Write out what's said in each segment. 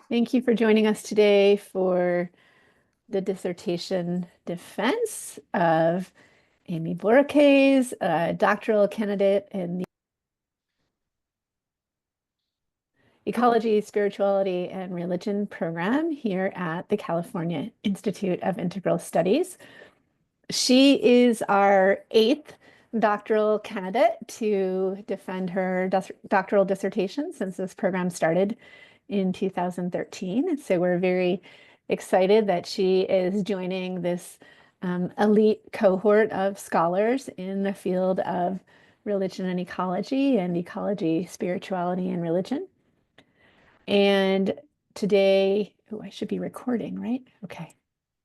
Thank you for joining us today for the dissertation defense of Amy Bohorquez, a doctoral candidate in the Ecology, Spirituality, and Religion program here at the California Institute of Integral Studies. She is our eighth doctoral candidate to defend her doctoral dissertation since this program started in 2013. So we're very excited that she is joining this elite cohort of scholars in the field of religion and ecology, spirituality, and religion. And today, oh, I should be recording, right? Okay,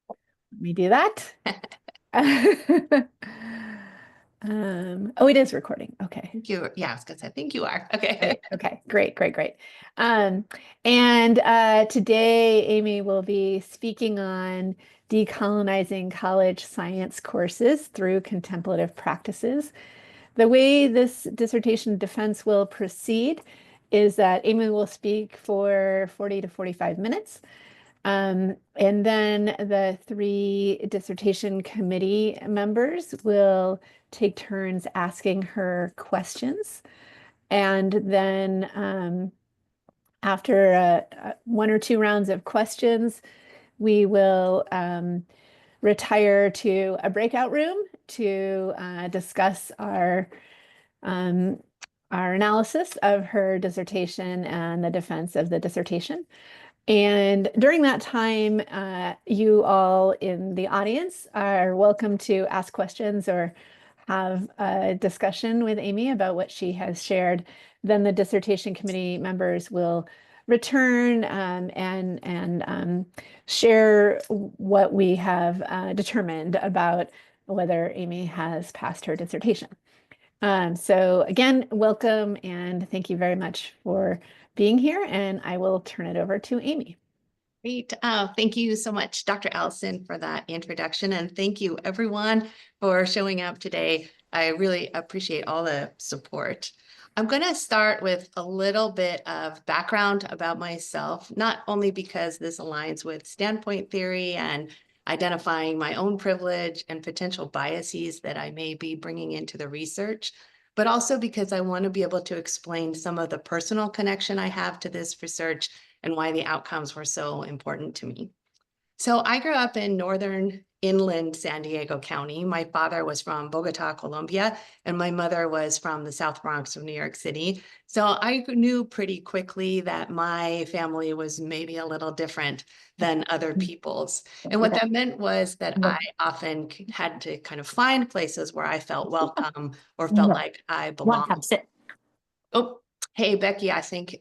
let me do that. Oh, it is recording. Okay. Thank you. Yeah, I was gonna say, I think you are. Okay. Great. Okay, great. And today, Amy will be speaking on decolonizing college science courses through contemplative practices. The way this dissertation defense will proceed is that Amy will speak for 40 to 45 minutes. And then the three dissertation committee members will take turns asking her questions. And then after one or two rounds of questions, we will retire to a breakout room to discuss our analysis of her dissertation and the defense of the dissertation. And during that time, you all in the audience are welcome to ask questions or have a discussion with Amy about what she has shared. Then the dissertation committee members will return and share what we have determined about whether Amy has passed her dissertation. So again, welcome and thank you very much for being here, and I will turn it over to Amy. Great. Thank you so much, Dr. Allison, for that introduction. And thank you, everyone, for showing up today. I really appreciate all the support. I'm going to start with a little bit of background about myself, not only because this aligns with standpoint theory and identifying my own privilege and potential biases that I may be bringing into the research, but also because I want to be able to explain some of the personal connection I have to this research and why the outcomes were so important to me. So I grew up in northern inland San Diego County. My father was from Bogota, Colombia, and my mother was from the South Bronx of New York City. So I knew pretty quickly that my family was maybe a little different than other people's. And what that meant was that I often had to kind of find places where I felt welcome or felt like I belonged. Oh, hey, Becky, I think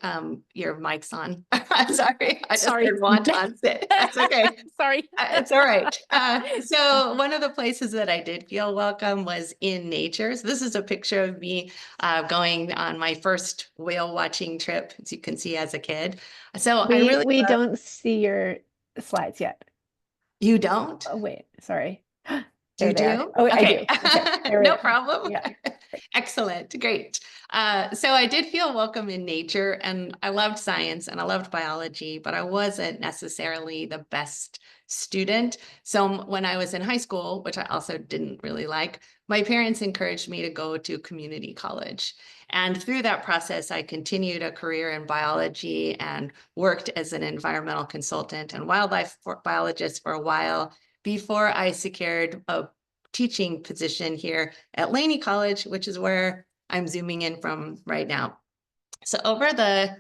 your mic's on. I'm sorry. I just heard wonton sit. That's okay. Sorry. It's all right. So one of the places that I did feel welcome was in nature. So this is a picture of me going on my first whale watching trip, as you can see as a kid. So I really we don't see your slides yet. You don't? Oh, wait, sorry. You There. do? Oh, Okay. I do. Okay. No problem. Yeah. Excellent. Great. So I did feel welcome in nature, and I loved science and I loved biology, but I wasn't necessarily the best student. So when I was in high school, which I also didn't really like, my parents encouraged me to go to community college. And through that process, I continued a career in biology and worked as an environmental consultant and wildlife biologist for a while before I secured a teaching position here at Laney College, which is where I'm zooming in from right now. So over the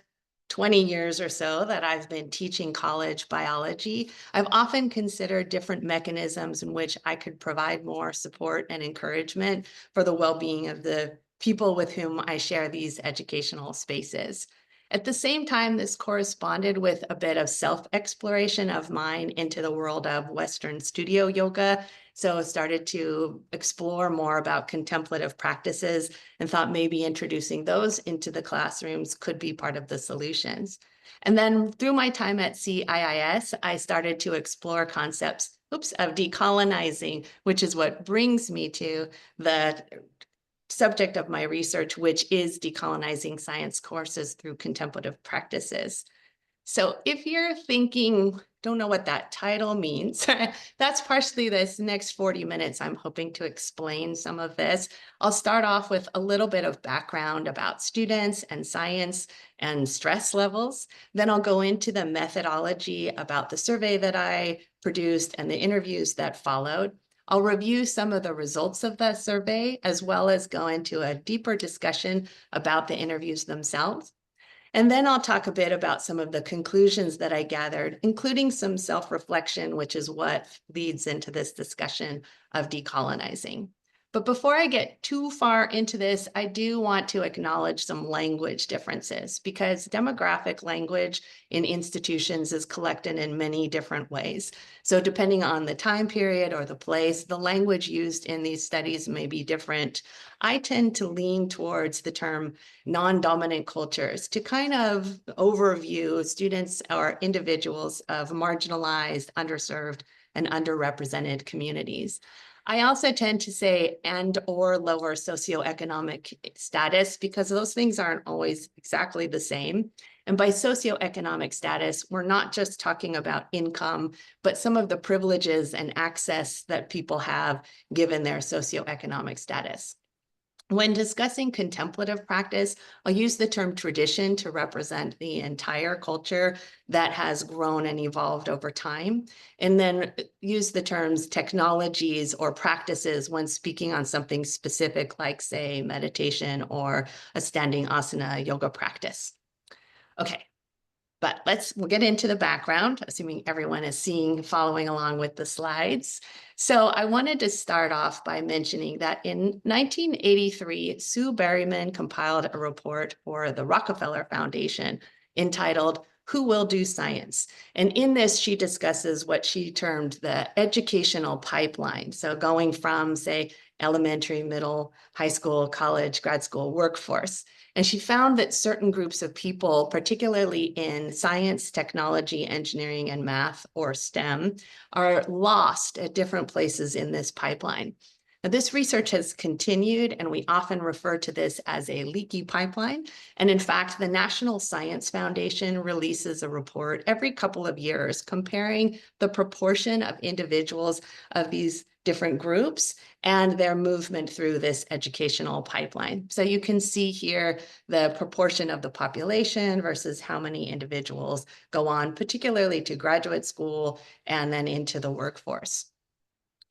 20 years or so that I've been teaching college biology, I've often considered different mechanisms in which I could provide more support and encouragement for the well-being of the people with whom I share these educational spaces. At the same time, this corresponded with a bit of self-exploration of mine into the world of Western studio yoga. So I started to explore more about contemplative practices and thought maybe introducing those into the classrooms could be part of the solutions. And then through my time at CIIS, I started to explore concepts of decolonizing, which is what brings me to the subject of my research, which is decolonizing science courses through contemplative practices. So if you're thinking, don't know what that title means, that's partially this next 40 minutes. I'm hoping to explain some of this. I'll start off with a little bit of background about students and science and stress levels. Then I'll go into the methodology about the survey that I produced and the interviews that followed. I'll review some of the results of that survey, as well as go into a deeper discussion about the interviews themselves. And then I'll talk a bit about some of the conclusions that I gathered, including some self-reflection, which is what leads into this discussion of decolonizing. But before I get too far into this, I do want to acknowledge some language differences, because demographic language in institutions is collected in many different ways. So depending on the time period or the place, the language used in these studies may be different. I tend to lean towards the term non-dominant cultures to kind of overview students or individuals of marginalized, underserved, and underrepresented communities. I also tend to say and or lower socioeconomic status, because those things aren't always exactly the same. And by socioeconomic status, we're not just talking about income, but some of the privileges and access that people have given their socioeconomic status. When discussing contemplative practice, I'll use the term tradition to represent the entire culture that has grown and evolved over time, and then use the terms technologies or practices when speaking on something specific, like, say, meditation or a standing asana yoga practice. Okay. But we'll get into the background, assuming everyone is following along with the slides. So I wanted to start off by mentioning that in 1983, Sue Berryman compiled a report for the Rockefeller Foundation entitled "Who Will Do Science?" And in this, she discusses what she termed the educational pipeline. So going from, say, elementary, middle, high school, college, grad school, workforce. And she found that certain groups of people, particularly in science, technology, engineering, and math, or STEM, are lost at different places in this pipeline. Now, this research has continued, and we often refer to this as a leaky pipeline. And in fact, the National Science Foundation releases a report every couple of years comparing the proportion of individuals of these different groups and their movement through this educational pipeline. So you can see here the proportion of the population versus how many individuals go on, particularly to graduate school and then into the workforce.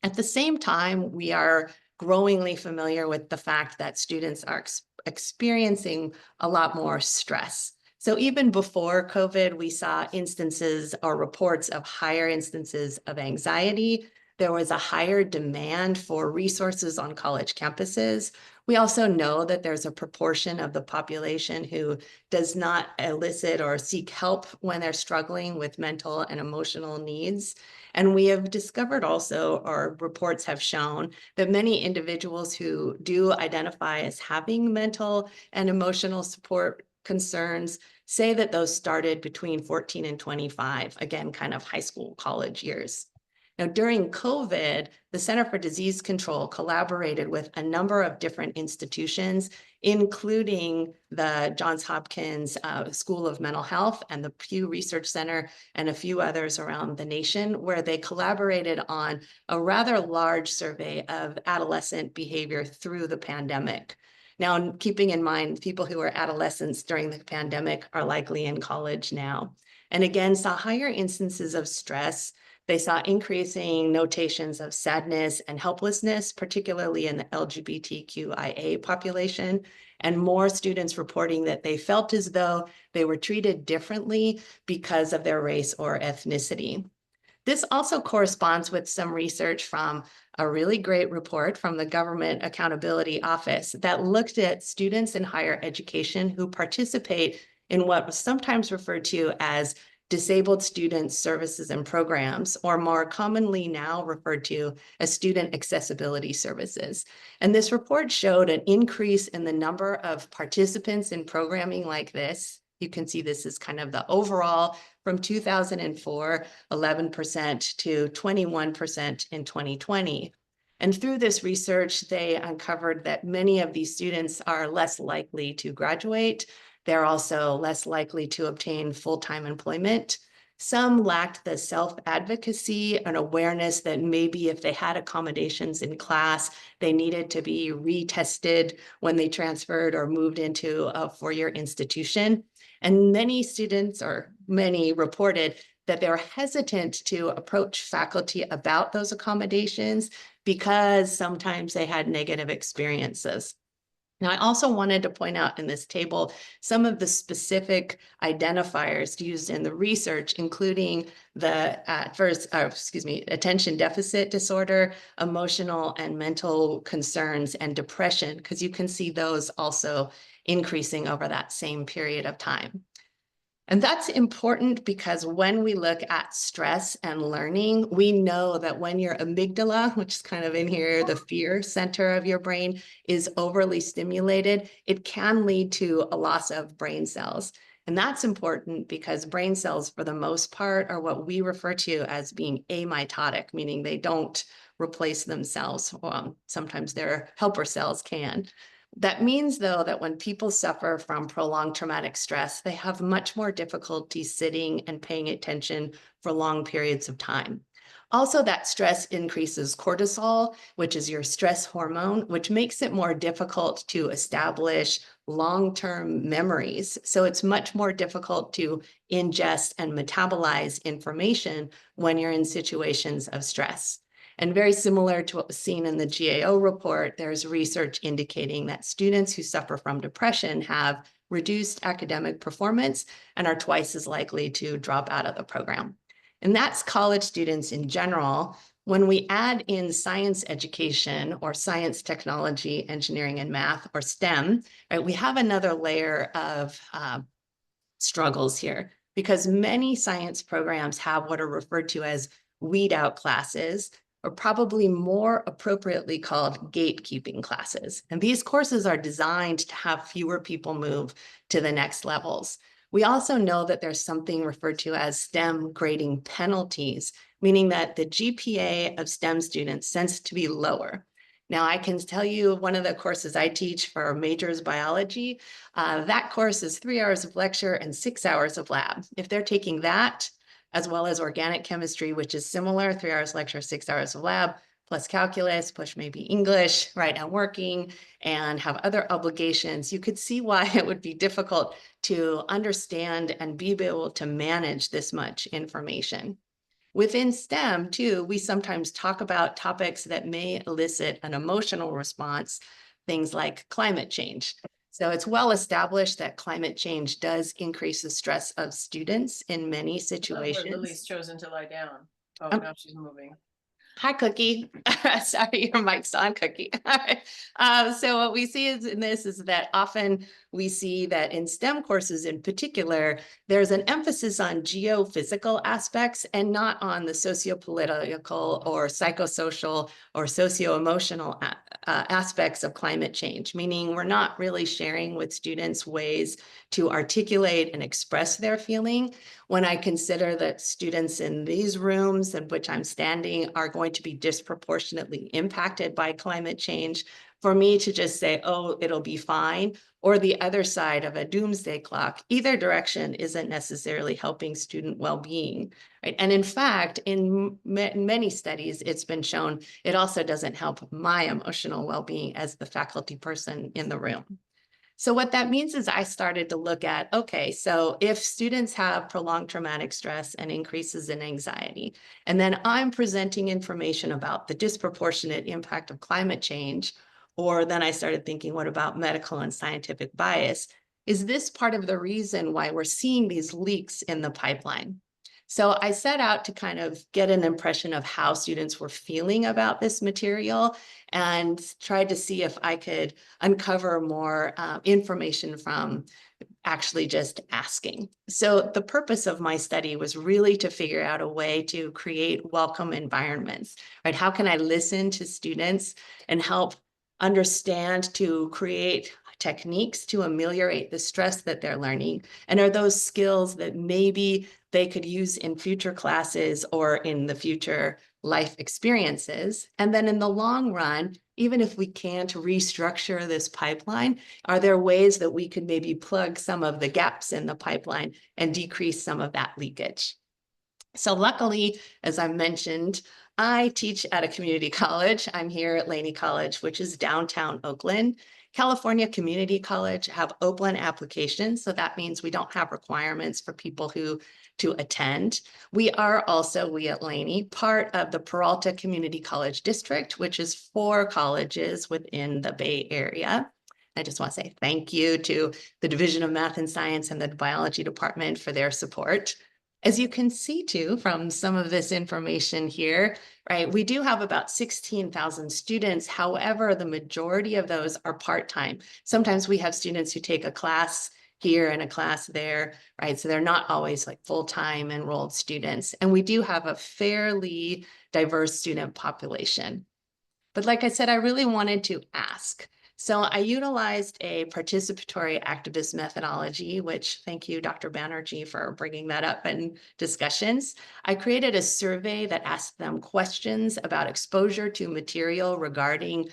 At the same time, we are growingly familiar with the fact that students are experiencing a lot more stress. So even before COVID, we saw instances or reports of higher instances of anxiety. There was a higher demand for resources on college campuses. We also know that there's a proportion of the population who does not elicit or seek help when they're struggling with mental and emotional needs. And we have discovered also, or reports have shown, that many individuals who do identify as having mental and emotional support concerns say that those started between 14 and 25, again, kind of high school, college years. Now, during COVID, the Center for Disease Control collaborated with a number of different institutions, including the Johns Hopkins School of Mental Health and the Pew Research Center and a few others around the nation, where they collaborated on a rather large survey of adolescent behavior through the pandemic. Now, keeping in mind, people who were adolescents during the pandemic are likely in college now. And again, saw higher instances of stress. They saw increasing notations of sadness and helplessness, particularly in the LGBTQIA population, and more students reporting that they felt as though they were treated differently because of their race or ethnicity. This also corresponds with some research from a really great report from the Government Accountability Office that looked at students in higher education who participate in what was sometimes referred to as disabled student services and programs, or more commonly now referred to as student accessibility services. And this report showed an increase in the number of participants in programming like this. You can see this is kind of the overall from 2004, 11% to 21% in 2020. And through this research, they uncovered that many of these students are less likely to graduate. They're also less likely to obtain full-time employment. Some lacked the self-advocacy and awareness that maybe if they had accommodations in class, they needed to be retested when they transferred or moved into a four-year institution. And many students, or many, reported that they're hesitant to approach faculty about those accommodations because sometimes they had negative experiences. Now, I also wanted to point out in this table some of the specific identifiers used in the research, including the attention deficit disorder, emotional and mental concerns, and depression, because you can see those also increasing over that same period of time. And that's important because when we look at stress and learning, we know that when your amygdala, which is kind of in here, the fear center of your brain, is overly stimulated, it can lead to a loss of brain cells. And that's important because brain cells, for the most part, are what we refer to as being amitotic, meaning they don't replace themselves. Sometimes their helper cells can. That means, though, that when people suffer from prolonged traumatic stress, they have much more difficulty sitting and paying attention for long periods of time. Also, that stress increases cortisol, which is your stress hormone, which makes it more difficult to establish long-term memories. So it's much more difficult to ingest and metabolize information when you're in situations of stress. And very similar to what was seen in the GAO report, there's research indicating that students who suffer from depression have reduced academic performance and are twice as likely to drop out of the program. And that's college students in general. When we add in science education or science, technology, engineering, and math, or STEM, right, we have another layer of struggles here, because many science programs have what are referred to as weed out classes, or probably more appropriately called gatekeeping classes. And these courses are designed to have fewer people move to the next levels. We also know that there's something referred to as STEM grading penalties, meaning that the GPA of STEM students tends to be lower. Now, I can tell you one of the courses I teach for majors biology, that course is 3 hours of lecture and 6 hours of lab. If they're taking that, as well as organic chemistry, which is similar, 3 hours lecture, 6 hours of lab, plus calculus, plus maybe English, right now working, and have other obligations, you could see why it would be difficult to understand and be able to manage this much information. Within STEM, too, we sometimes talk about topics that may elicit an emotional response, things like climate change. So it's well established that climate change does increase the stress of students in many situations. Lily's chosen to lie down. Oh, now she's moving. Hi, Cookie. Sorry, your mic's on, Cookie. So what we see in this is that often we see that in STEM courses in particular, there's an emphasis on geophysical aspects and not on the sociopolitical or psychosocial or socio-emotional aspects of climate change, meaning we're not really sharing with students ways to articulate and express their feeling. When I consider that students in these rooms in which I'm standing are going to be disproportionately impacted by climate change, for me to just say, oh, it'll be fine, or the other side of a doomsday clock, either direction isn't necessarily helping student well-being, right? And in fact, in many studies, it's been shown it also doesn't help my emotional well-being as the faculty person in the room. So what that means is I started to look at, okay, so if students have prolonged traumatic stress and increases in anxiety, and then I'm presenting information about the disproportionate impact of climate change, or then I started thinking, what about medical and scientific bias? Is this part of the reason why we're seeing these leaks in the pipeline? So I set out to kind of get an impression of how students were feeling about this material and tried to see if I could uncover more information from actually just asking. So the purpose of my study was really to figure out a way to create welcome environments, right? How can I listen to students and help understand to create techniques to ameliorate the stress that they're learning? And are those skills that maybe they could use in future classes or in the future life experiences? And then in the long run, even if we can't restructure this pipeline, are there ways that we could maybe plug some of the gaps in the pipeline and decrease some of that leakage? So luckily, as I mentioned, I teach at a community college. I'm here at Laney College, which is downtown Oakland. California Community College have open applications, so that means we don't have requirements for people to attend. We are also, we at Laney, part of the Peralta Community College District, which is 4 colleges within the Bay Area. I just want to say thank you to the Division of Math and Science and the Biology Department for their support. As you can see too from some of this information here, right, we do have about 16,000 students. However, the majority of those are part-time. Sometimes we have students who take a class here and a class there, right? So they're not always like full-time enrolled students. And we do have a fairly diverse student population. But like I said, I really wanted to ask. So I utilized a participatory activist methodology, which thank you, Dr. Banerjee, for bringing that up in discussions. I created a survey that asked them questions about exposure to material regarding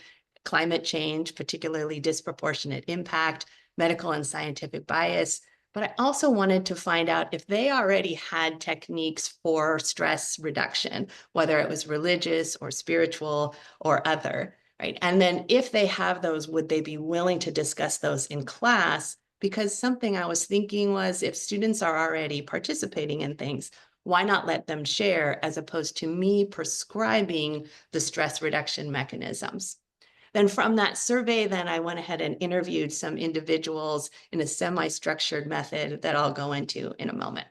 climate change, particularly disproportionate impact, medical and scientific bias. But I also wanted to find out if they already had techniques for stress reduction, whether it was religious or spiritual or other. Right. And then if they have those, would they be willing to discuss those in class? Because something I was thinking was if students are already participating in things, why not let them share as opposed to me prescribing the stress reduction mechanisms? Then from that survey, then I went ahead and interviewed some individuals in a semi-structured method that I'll go into in a moment.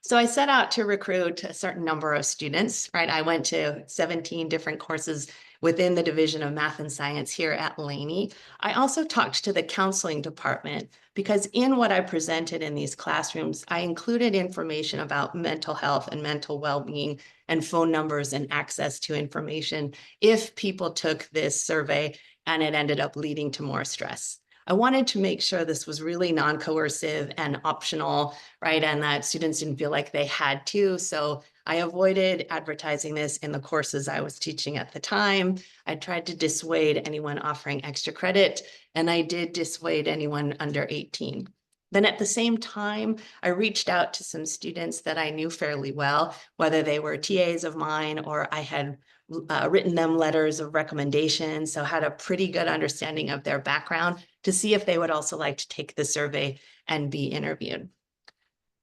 So I set out to recruit a certain number of students, right? I went to 17 different courses within the Division of Math and Science here at Laney. I also talked to the counseling department because in what I presented in these classrooms, I included information about mental health and mental well-being and phone numbers and access to information if people took this survey and it ended up leading to more stress. I wanted to make sure this was really non-coercive and optional, right? And that students didn't feel like they had to. So I avoided advertising this in the courses I was teaching at the time. I tried to dissuade anyone offering extra credit, and I did dissuade anyone under 18. Then at the same time, I reached out to some students that I knew fairly well, whether they were TAs of mine or I had written them letters of recommendation, so had a pretty good understanding of their background to see if they would also like to take the survey and be interviewed.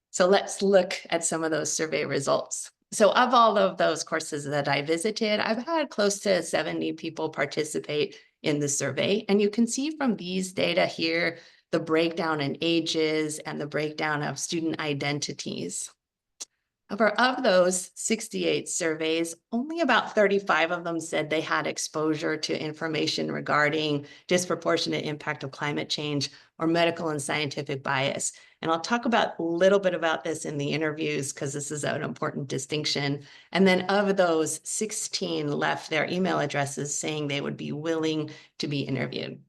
So let's look at some of those survey results. So of all of those courses that I visited, I've had close to 70 people participate in the survey. And you can see from these data here, the breakdown in ages and the breakdown of student identities. However, of those 68 surveys, only about 35 of them said they had exposure to information regarding disproportionate impact of climate change or medical and scientific bias. And I'll talk about a little bit about this in the interviews because this is an important distinction. And then of those, 16 left their email addresses saying they would be willing to be interviewed.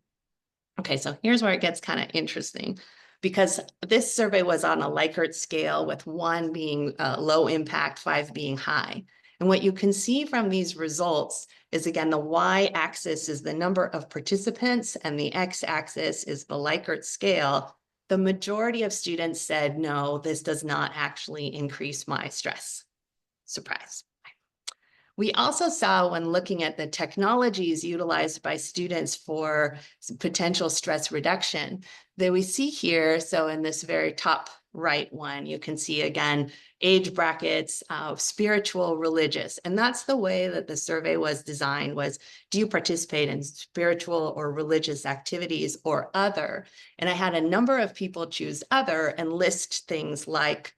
Okay, so here's where it gets kind of interesting, because this survey was on a Likert scale with 1 being low impact, 5 being high. And what you can see from these results is, again, the y-axis is the number of participants and the x-axis is the Likert scale. The majority of students said, no, this does not actually increase my stress. Surprise. We also saw when looking at the technologies utilized by students for potential stress reduction that we see here. So in this very top right one, you can see again, age brackets, spiritual, religious. And that's the way that the survey was designed was, do you participate in spiritual or religious activities or other? And I had a number of people choose other and list things like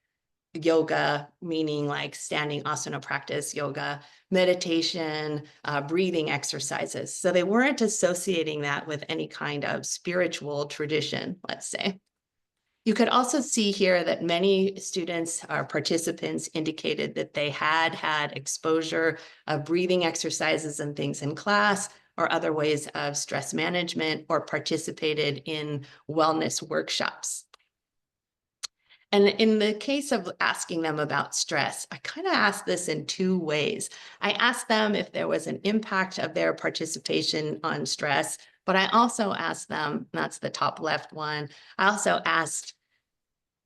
yoga, meaning like standing asana practice, yoga, meditation, breathing exercises. So they weren't associating that with any kind of spiritual tradition, let's say. You could also see here that many students or participants indicated that they had exposure of breathing exercises and things in class, or other ways of stress management, or participated in wellness workshops. And in the case of asking them about stress, I kind of asked this in two ways. I asked them if there was an impact of their participation on stress, but I also asked them, that's the top left one, I also asked,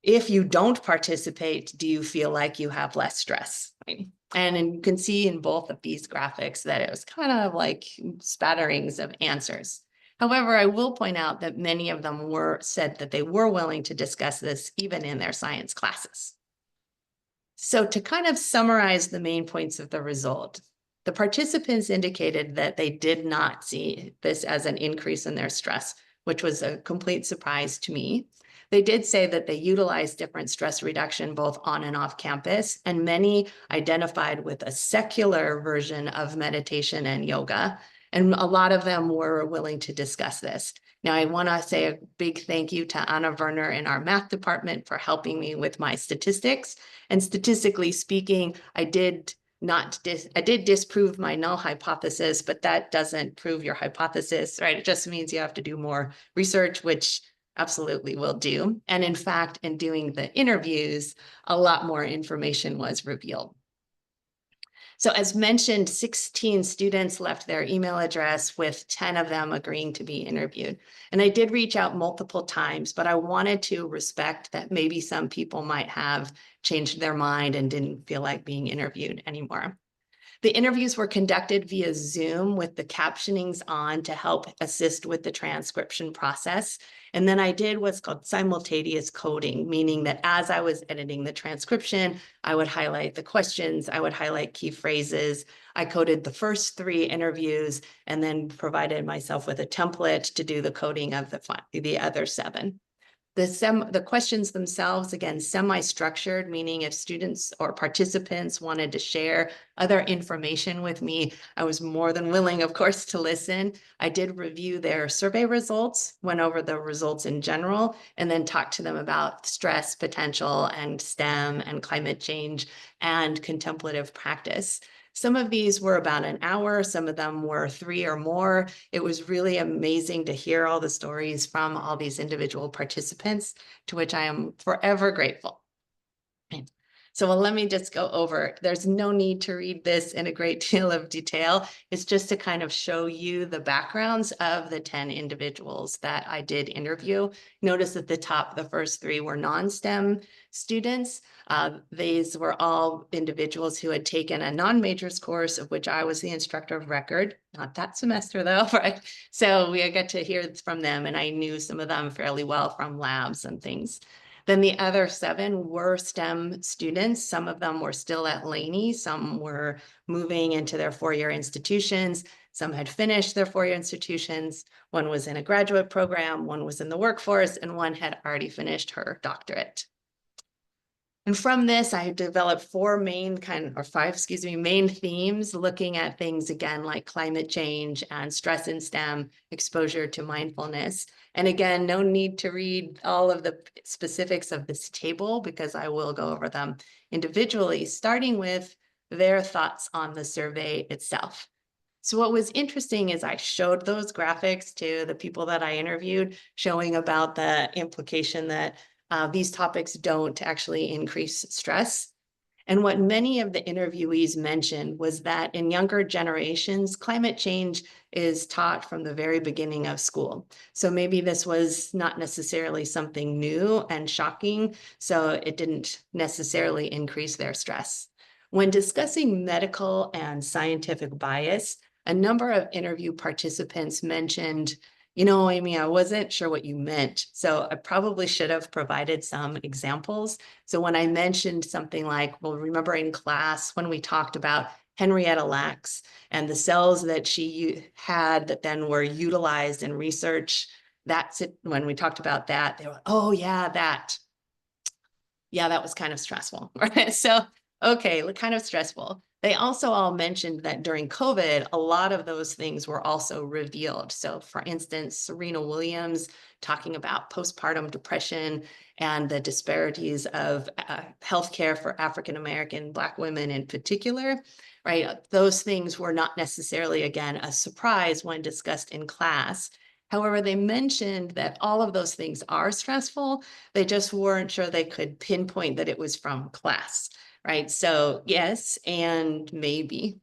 if you don't participate, do you feel like you have less stress? Right? And you can see in both of these graphics that it was kind of like spatterings of answers. However, I will point out that many of them said that they were willing to discuss this even in their science classes. So to kind of summarize the main points of the result, the participants indicated that they did not see this as an increase in their stress, which was a complete surprise to me. They did say that they utilized different stress reduction both on and off campus, and many identified with a secular version of meditation and yoga. And a lot of them were willing to discuss this. Now, I want to say a big thank you to Anna Werner in our math department for helping me with my statistics. And statistically speaking, I did disprove my null hypothesis, but that doesn't prove your hypothesis, right? It just means you have to do more research, which absolutely will do. And in fact, in doing the interviews, a lot more information was revealed. So as mentioned, 16 students left their email address, with 10 of them agreeing to be interviewed. And I did reach out multiple times, but I wanted to respect that maybe some people might have changed their mind and didn't feel like being interviewed anymore. The interviews were conducted via Zoom with the captionings on to help assist with the transcription process. And then I did what's called simultaneous coding, meaning that as I was editing the transcription, I would highlight the questions, I would highlight key phrases. I coded the first 3 interviews and then provided myself with a template to do the coding of the other 7. The questions themselves, again, semi-structured, meaning if students or participants wanted to share other information with me, I was more than willing, of course, to listen. I did review their survey results, went over the results in general, and then talked to them about stress potential and STEM and climate change and contemplative practice. Some of these were about an hour, some of them were 3 or more. It was really amazing to hear all the stories from all these individual participants, to which I am forever grateful. So let me just go over. There's no need to read this in a great deal of detail. It's just to kind of show you the backgrounds of the 10 individuals that I did interview. Notice at the top, the first 3 were non-STEM students. These were all individuals who had taken a non-majors course, of which I was the instructor of record, not that semester though, right? So we got to hear from them, and I knew some of them fairly well from labs and things. Then the other 7 were STEM students. Some of them were still at Laney. Some were moving into their 4-year institutions. Some had finished their 4-year institutions. One was in a graduate program, one was in the workforce, and one had already finished her doctorate. And from this, I developed 4 main themes, looking at things again like climate change and stress in STEM, exposure to mindfulness. And again, no need to read all of the specifics of this table because I will go over them individually, starting with their thoughts on the survey itself. So what was interesting is I showed those graphics to the people that I interviewed, showing about the implication that these topics don't actually increase stress. And what many of the interviewees mentioned was that in younger generations, climate change is taught from the very beginning of school. So maybe this was not necessarily something new and shocking, so it didn't necessarily increase their stress. When discussing medical and scientific bias, a number of interview participants mentioned, you know, Amy, I wasn't sure what you meant, so I probably should have provided some examples. So when I mentioned something like, well, remember in class when we talked about Henrietta Lacks and the cells that she had that then were utilized in research, that's it. When we talked about that, they were, oh yeah, that was kind of stressful, right? So okay, kind of stressful. They also all mentioned that during COVID, a lot of those things were also revealed. So for instance, Serena Williams talking about postpartum depression and the disparities of healthcare for African-American Black women in particular, right? Those things were not necessarily, again, a surprise when discussed in class. However, they mentioned that all of those things are stressful. They just weren't sure they could pinpoint that it was from class. Right. So yes, and maybe.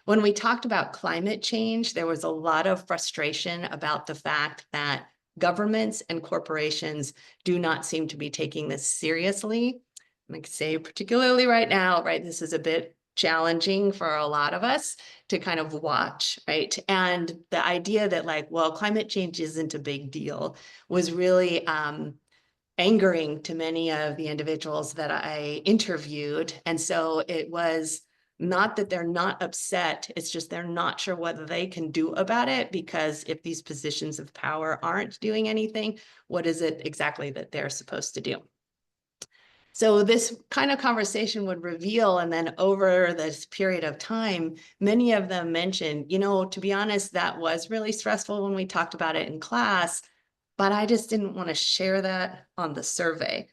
When we talked about climate change, there was a lot of frustration about the fact that governments and corporations do not seem to be taking this seriously. Like say, particularly right now, right, this is a bit challenging for a lot of us to kind of watch, right? And the idea that like, well, climate change isn't a big deal was really angering to many of the individuals that I interviewed. And so it was not that they're not upset, it's just they're not sure what they can do about it, because if these positions of power aren't doing anything, what is it exactly that they're supposed to do? So this kind of conversation would reveal, and then over this period of time, many of them mentioned, you know, to be honest, that was really stressful when we talked about it in class, but I just didn't want to share that on the survey,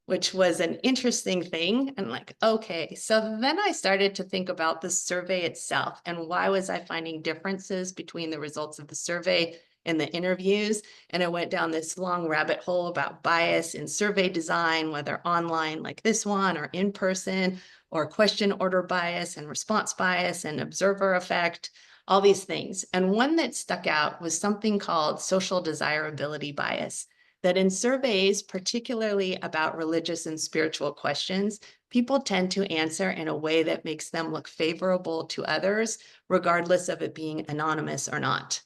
which was an interesting thing. And like, okay, so then I started to think about the survey itself and why was I finding differences between the results of the survey and the interviews. And I went down this long rabbit hole about bias in survey design, whether online like this one or in person, or question order bias and response bias and observer effect, all these things. And one that stuck out was something called social desirability bias, that in surveys, particularly about religious and spiritual questions, people tend to answer in a way that makes them look favorable to others, regardless of it being anonymous or not.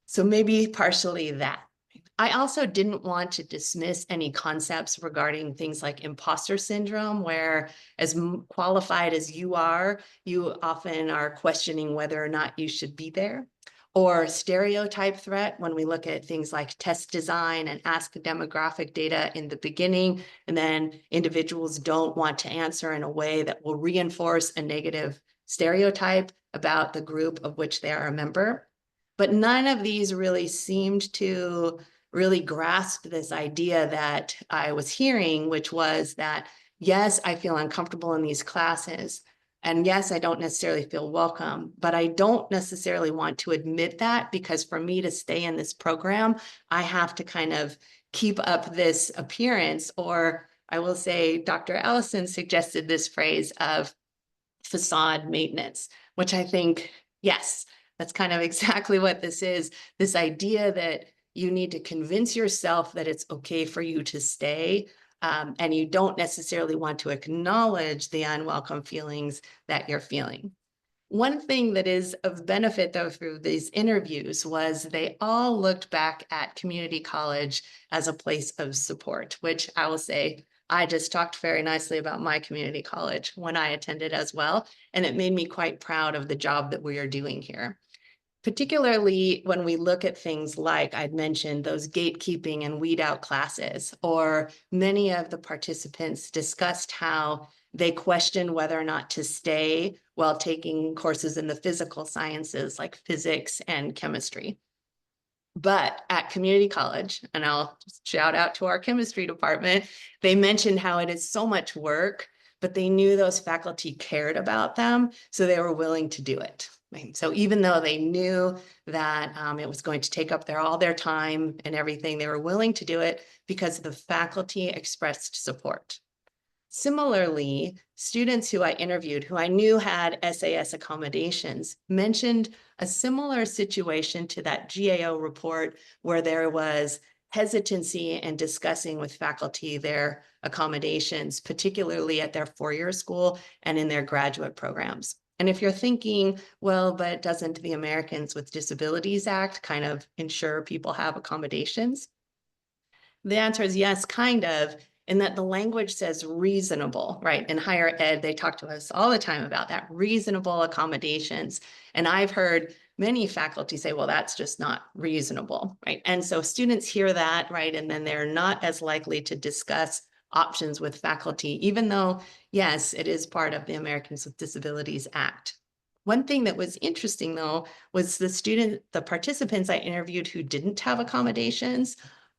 So maybe partially that. I also didn't want to dismiss any concepts regarding things like imposter syndrome, where as qualified as you are, you often are questioning whether or not you should be there. Or stereotype threat, when we look at things like test design and ask demographic data in the beginning, and then individuals don't want to answer in a way that will reinforce a negative stereotype about the group of which they are a member. But none of these really seemed to really grasp this idea that I was hearing, which was that, yes, I feel uncomfortable in these classes. And yes, I don't necessarily feel welcome, but I don't necessarily want to admit that, because for me to stay in this program, I have to kind of keep up this appearance, or I will say Dr. Ellison suggested this phrase of facade maintenance, which I think, yes, that's kind of exactly what this is. This idea that you need to convince yourself that it's okay for you to stay, and you don't necessarily want to acknowledge the unwelcome feelings that you're feeling. One thing that is of benefit, though, through these interviews was they all looked back at community college as a place of support, which I will say, I just talked very nicely about my community college when I attended as well, and it made me quite proud of the job that we are doing here. Particularly when we look at things like I'd mentioned those gatekeeping and weed out classes, or many of the participants discussed how they questioned whether or not to stay while taking courses in the physical sciences like physics and chemistry. But at community college, and I'll shout out to our chemistry department, they mentioned how it is so much work, but they knew those faculty cared about them, so they were willing to do it. So even though they knew that it was going to take up all their time and everything, they were willing to do it because the faculty expressed support. Similarly, students who I interviewed, who I knew had SAS accommodations, mentioned a similar situation to that GAO report, where there was hesitancy in discussing with faculty their accommodations, particularly at their four-year school and in their graduate programs. And if you're thinking, well, but doesn't the Americans with Disabilities Act kind of ensure people have accommodations? The answer is yes, kind of, in that the language says reasonable, right? In higher ed, they talk to us all the time about that, reasonable accommodations. And I've heard many faculty say, well, that's just not reasonable, right? And so students hear that, right? And then they're not as likely to discuss options with faculty, even though, yes, it is part of the Americans with Disabilities Act. One thing that was interesting, though, was the participants I interviewed who didn't have accommodations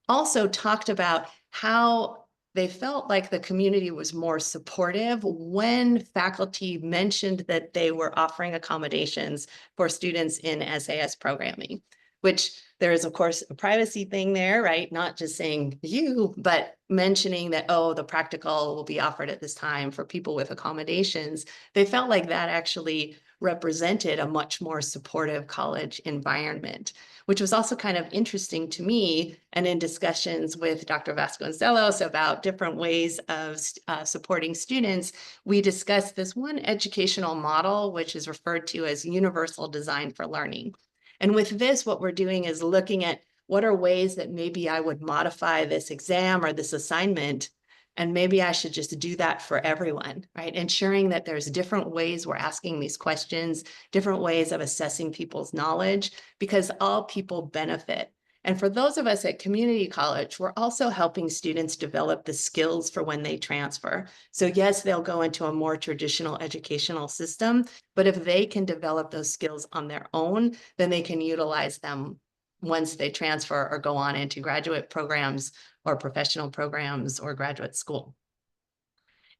also talked about how they felt like the community was more supportive when faculty mentioned that they were offering accommodations for students in SAS programming, which there is, of course, a privacy thing there, right? Not just saying you, but mentioning that, oh, the practical will be offered at this time for people with accommodations. They felt like that actually represented a much more supportive college environment, which was also kind of interesting to me. And in discussions with Dr. Vasconcelos about different ways of supporting students, we discussed this one educational model, which is referred to as universal design for learning. And with this, what we're doing is looking at what are ways that maybe I would modify this exam or this assignment, and maybe I should just do that for everyone, right? Ensuring that there's different ways we're asking these questions, different ways of assessing people's knowledge, because all people benefit. And for those of us at community college, we're also helping students develop the skills for when they transfer. So yes, they'll go into a more traditional educational system, but if they can develop those skills on their own, then they can utilize them once they transfer or go on into graduate programs or professional programs or graduate school.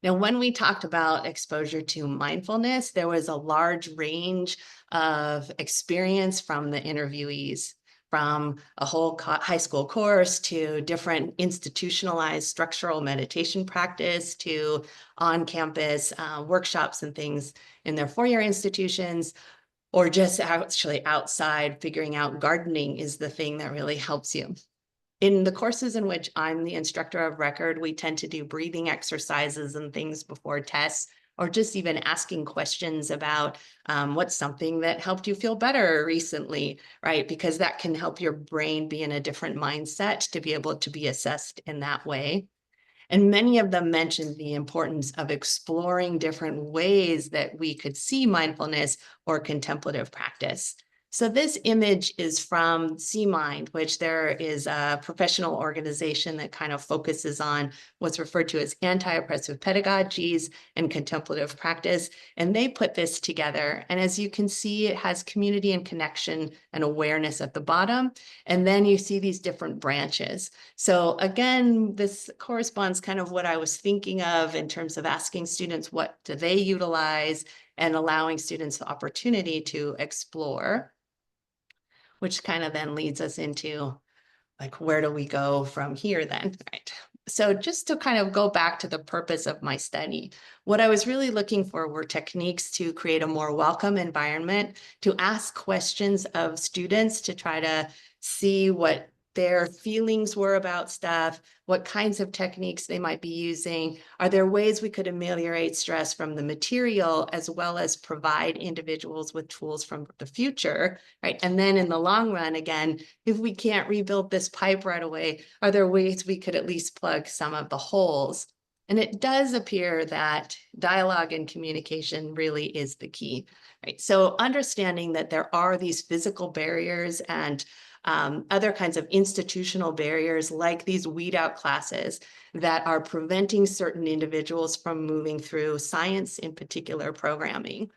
Now, when we talked about exposure to mindfulness, there was a large range of experience from the interviewees, from a whole high school course to different institutionalized structural meditation practice to on-campus workshops and things in their four-year institutions, or just actually outside figuring out gardening is the thing that really helps you. In the courses in which I'm the instructor of record, we tend to do breathing exercises and things before tests, or just even asking questions about what's something that helped you feel better recently, right? Because that can help your brain be in a different mindset to be able to be assessed in that way. And many of them mentioned the importance of exploring different ways that we could see mindfulness or contemplative practice. So this image is from C-Mind, which there is a professional organization that kind of focuses on what's referred to as anti-oppressive pedagogies and contemplative practice. And they put this together. And as you can see, it has community and connection and awareness at the bottom. And then you see these different branches. So again, this corresponds kind of what I was thinking of in terms of asking students, what do they utilize, and allowing students the opportunity to explore, which kind of then leads us into like, where do we go from here then, right? So just to kind of go back to the purpose of my study, what I was really looking for were techniques to create a more welcome environment, to ask questions of students, to try to see what their feelings were about stuff, what kinds of techniques they might be using. Are there ways we could ameliorate stress from the material, as well as provide individuals with tools from the future, right? And then in the long run, again, if we can't rebuild this pipe right away, are there ways we could at least plug some of the holes? And it does appear that dialogue and communication really is the key, right? So understanding that there are these physical barriers and other kinds of institutional barriers, like these weed out classes, that are preventing certain individuals from moving through science, in particular programming.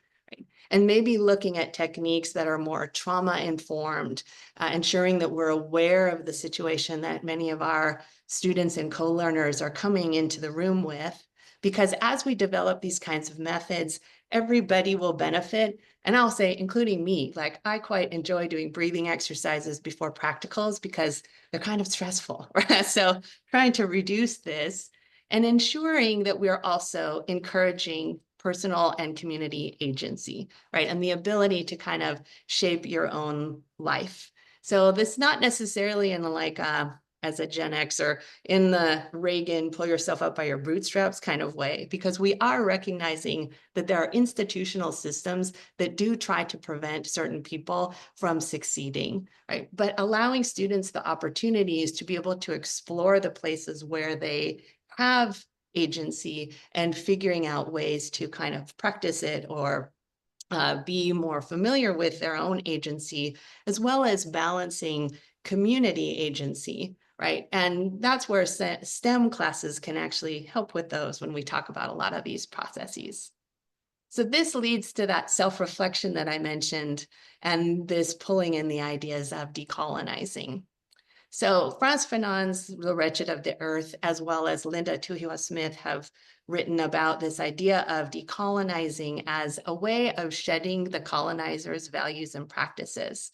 And maybe looking at techniques that are more trauma-informed, ensuring that we're aware of the situation that many of our students and co-learners are coming into the room with. Because as we develop these kinds of methods, everybody will benefit. And I'll say, including me, like I quite enjoy doing breathing exercises before practicals because they're kind of stressful. So trying to reduce this and ensuring that we're also encouraging personal and community agency, right? And the ability to kind of shape your own life. So this is not necessarily in the like, as a Gen Xer, in the Reagan, pull yourself up by your bootstraps kind of way, because we are recognizing that there are institutional systems that do try to prevent certain people from succeeding, right? But allowing students the opportunities to be able to explore the places where they have agency and figuring out ways to kind of practice it or be more familiar with their own agency, as well as balancing community agency, right? And that's where STEM classes can actually help with those when we talk about a lot of these processes. So this leads to that self-reflection that I mentioned and this pulling in the ideas of decolonizing. So Frantz Fanon's The Wretched of the Earth, as well as Linda Tuhiwala-Smith have written about this idea of decolonizing as a way of shedding the colonizers' values and practices.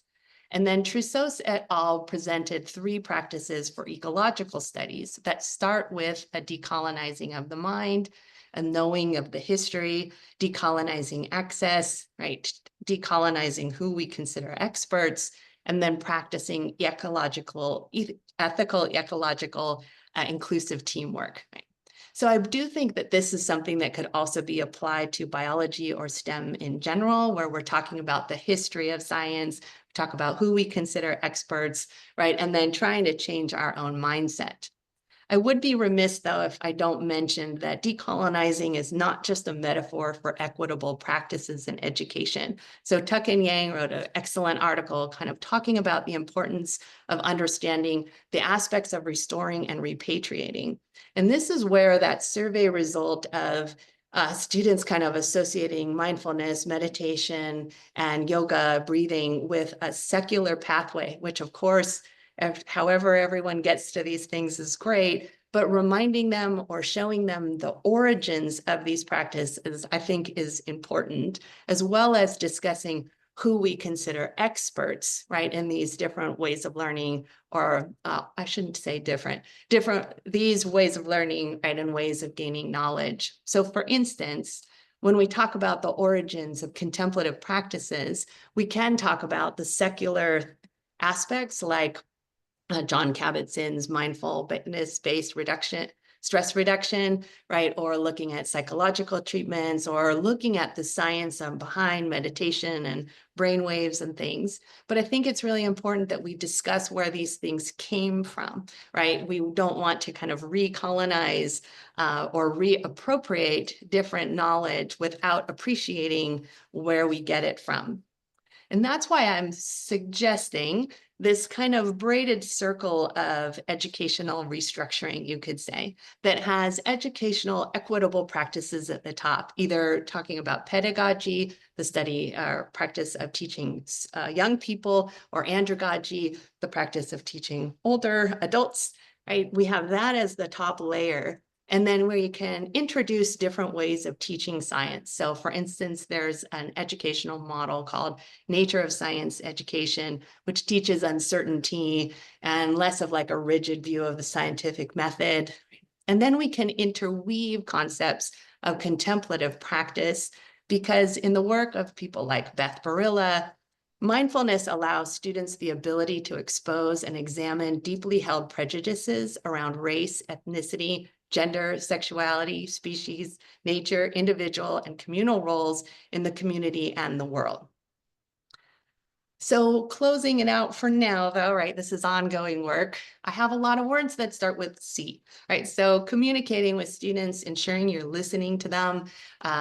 And then Trousseau et al. Presented 3 practices for ecological studies that start with a decolonizing of the mind, a knowing of the history, decolonizing access, right? Decolonizing who we consider experts, and then practicing ethical, ecological, inclusive teamwork. Right? So I do think that this is something that could also be applied to biology or STEM in general, where we're talking about the history of science, talk about who we consider experts, right? And then trying to change our own mindset. I would be remiss, though, if I don't mention that decolonizing is not just a metaphor for equitable practices in education. So Tuck and Yang wrote an excellent article kind of talking about the importance of understanding the aspects of restoring and repatriating. And this is where that survey result of students kind of associating mindfulness, meditation, and yoga, breathing with a secular pathway, which of course, however everyone gets to these things is great, but reminding them or showing them the origins of these practices, I think, is important, as well as discussing who we consider experts, right, in these different ways of learning, or I shouldn't say these ways of learning, right, and ways of gaining knowledge. So for instance, when we talk about the origins of contemplative practices, we can talk about the secular aspects like John Kabat-Zinn's mindfulness-based stress reduction, right? Or looking at psychological treatments, or looking at the science behind meditation and brain waves and things. But I think it's really important that we discuss where these things came from, right? We don't want to kind of recolonize or reappropriate different knowledge without appreciating where we get it from. And that's why I'm suggesting this kind of braided circle of educational restructuring, you could say, that has educational equitable practices at the top, either talking about pedagogy, the study or practice of teaching young people, or andragogy, the practice of teaching older adults, right? We have that as the top layer. And then we can introduce different ways of teaching science. So for instance, there's an educational model called Nature of Science Education, which teaches uncertainty and less of like a rigid view of the scientific method. And then we can interweave concepts of contemplative practice, because in the work of people like Beth Barilla, mindfulness allows students the ability to expose and examine deeply held prejudices around race, ethnicity, gender, sexuality, species, nature, individual, and communal roles in the community and the world. So closing it out for now, though, right, this is ongoing work. I have a lot of words that start with C, right? So communicating with students, ensuring you're listening to them,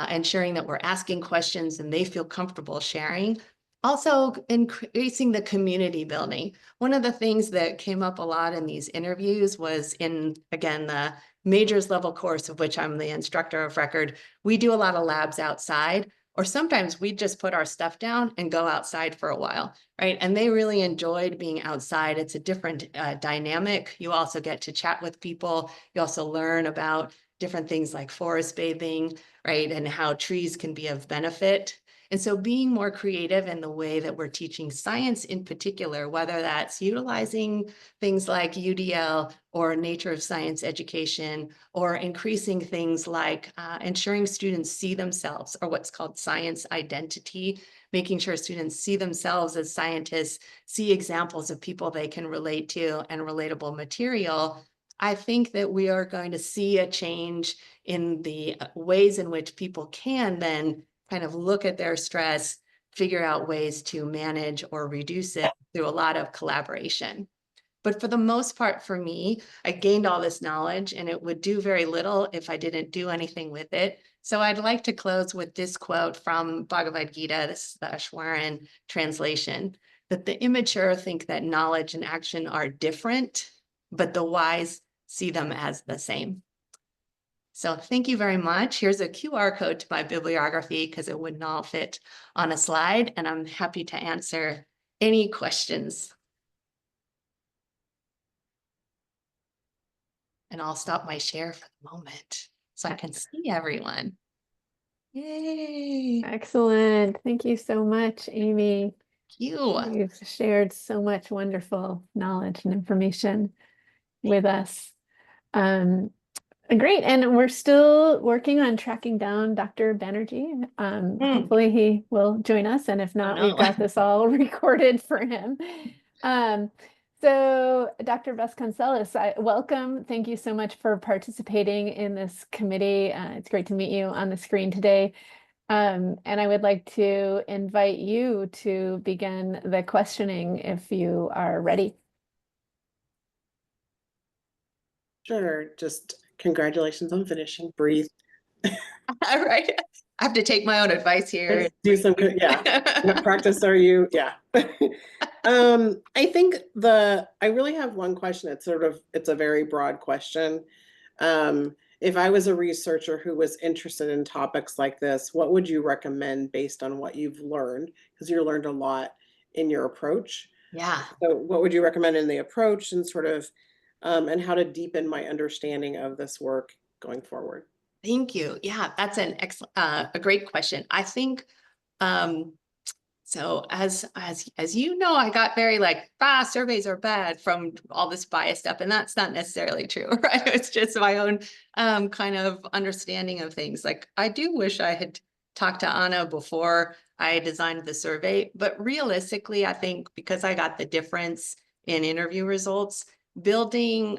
ensuring that we're asking questions and they feel comfortable sharing. Also increasing the community building. One of the things that came up a lot in these interviews was in, again, the majors level course of which I'm the instructor of record, we do a lot of labs outside, or sometimes we just put our stuff down and go outside for a while, right? And they really enjoyed being outside. It's a different dynamic. You also get to chat with people. You also learn about different things like forest bathing, right? And how trees can be of benefit. And so being more creative in the way that we're teaching science in particular, whether that's utilizing things like UDL or nature of science education, or increasing things like ensuring students see themselves, or what's called science identity, making sure students see themselves as scientists, see examples of people they can relate to and relatable material. I think that we are going to see a change in the ways in which people can then kind of look at their stress, figure out ways to manage or reduce it through a lot of collaboration. But for the most part, for me, I gained all this knowledge and it would do very little if I didn't do anything with it. So I'd like to close with this quote from Bhagavad Gita, this is the Ashwaran translation, that the immature think that knowledge and action are different, but the whys see them as the same. So thank you very much. Here's a QR code to my bibliography because it wouldn't all fit on a slide, and I'm happy to answer any questions. And I'll stop my share for the moment so I can see everyone. Yay. Excellent. Thank you so much, Amy. Thank you. You've shared so much wonderful knowledge and information with us. Great. And we're still working on tracking down Dr. Banerjee. Hopefully he will join us. And if not, we've got this all recorded for him. So Dr. Vasconcelos, welcome. Thank you so much for participating in this committee. It's great to meet you on the screen today. And I would like to invite you to begin the questioning if you are ready. Sure. Just congratulations on finishing. Breathe. All right. I have to take my own advice here. Let's do some, yeah. What practice are you? Yeah. I think I really have one question. It's a very broad question. If I was a researcher who was interested in topics like this, what would you recommend based on what you've learned? Because you learned a lot in your approach. Yeah. So what would you recommend in the approach and and how to deepen my understanding of this work going forward? Thank you. Yeah, that's an excellent, a great question. I think, so as you know, I got very like, surveys are bad from all this bias stuff, and that's not necessarily true, right? It's just my own kind of understanding of things. Like, I do wish I had talked to Anna before I designed the survey, but realistically, I think because I got the difference in interview results, building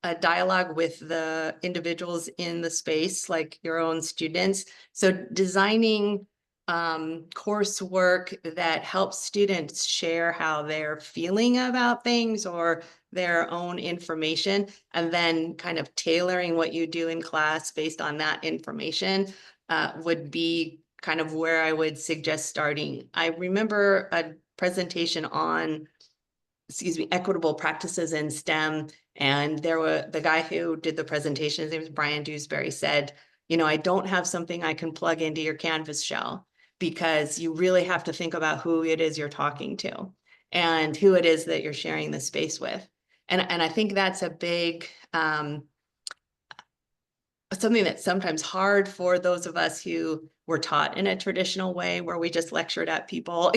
a dialogue with the individuals in the space, like your own students. So designing coursework that helps students share how they're feeling about things or their own information, and then kind of tailoring what you do in class based on that information would be kind of where I would suggest starting. I remember a presentation on, equitable practices in STEM. And the guy who did the presentation, his name was Brian Dewsbury, said, I don't have something I can plug into your Canvas shell, because you really have to think about who it is you're talking to and who it is that you're sharing the space with. And I think that's a big, something that's sometimes hard for those of us who were taught in a traditional way where we just lectured at people,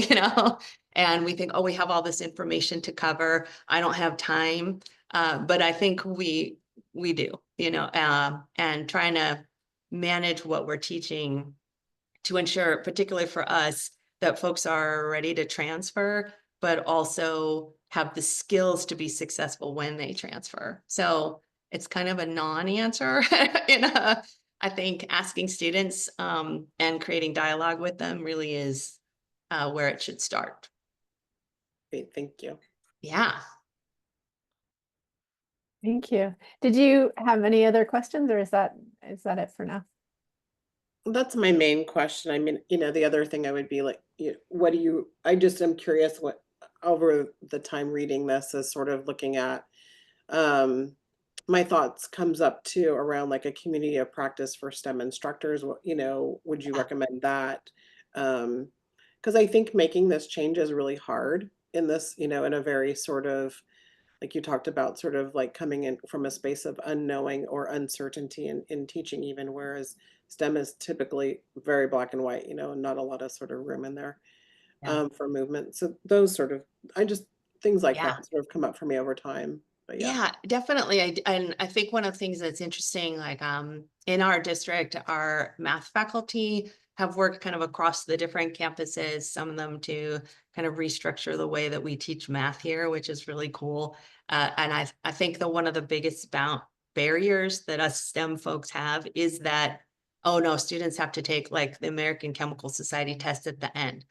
and we think, oh, we have all this information to cover. I don't have time. But I think we do, and trying to manage what we're teaching to ensure, particularly for us, that folks are ready to transfer, but also have the skills to be successful when they transfer. So it's kind of a non-answer I think asking students and creating dialogue with them really is where it should start. Great, thank you. Yeah. Thank you. Did you have any other questions, or is that it for now? That's my main question. I mean, the other thing I would be like, I just am curious what, over the time reading this, is sort of looking at, my thoughts comes up too around like a community of practice for STEM instructors. What, would you recommend that? Because I think making this change is really hard in this, in a very sort of, like you talked about, sort of like coming in from a space of unknowing or uncertainty in teaching even, whereas STEM is typically very black and white, and not a lot of sort of room in there for movement. So those sort of, things like that sort of come up for me over time. But yeah, definitely. And I think one of the things that's interesting, like in our district, our math faculty have worked kind of across the different campuses, some of them to kind of restructure the way that we teach math here, which is really cool. And I think one of the biggest barriers that us STEM folks have is that, oh no, students have to take like the American Chemical Society test at the end.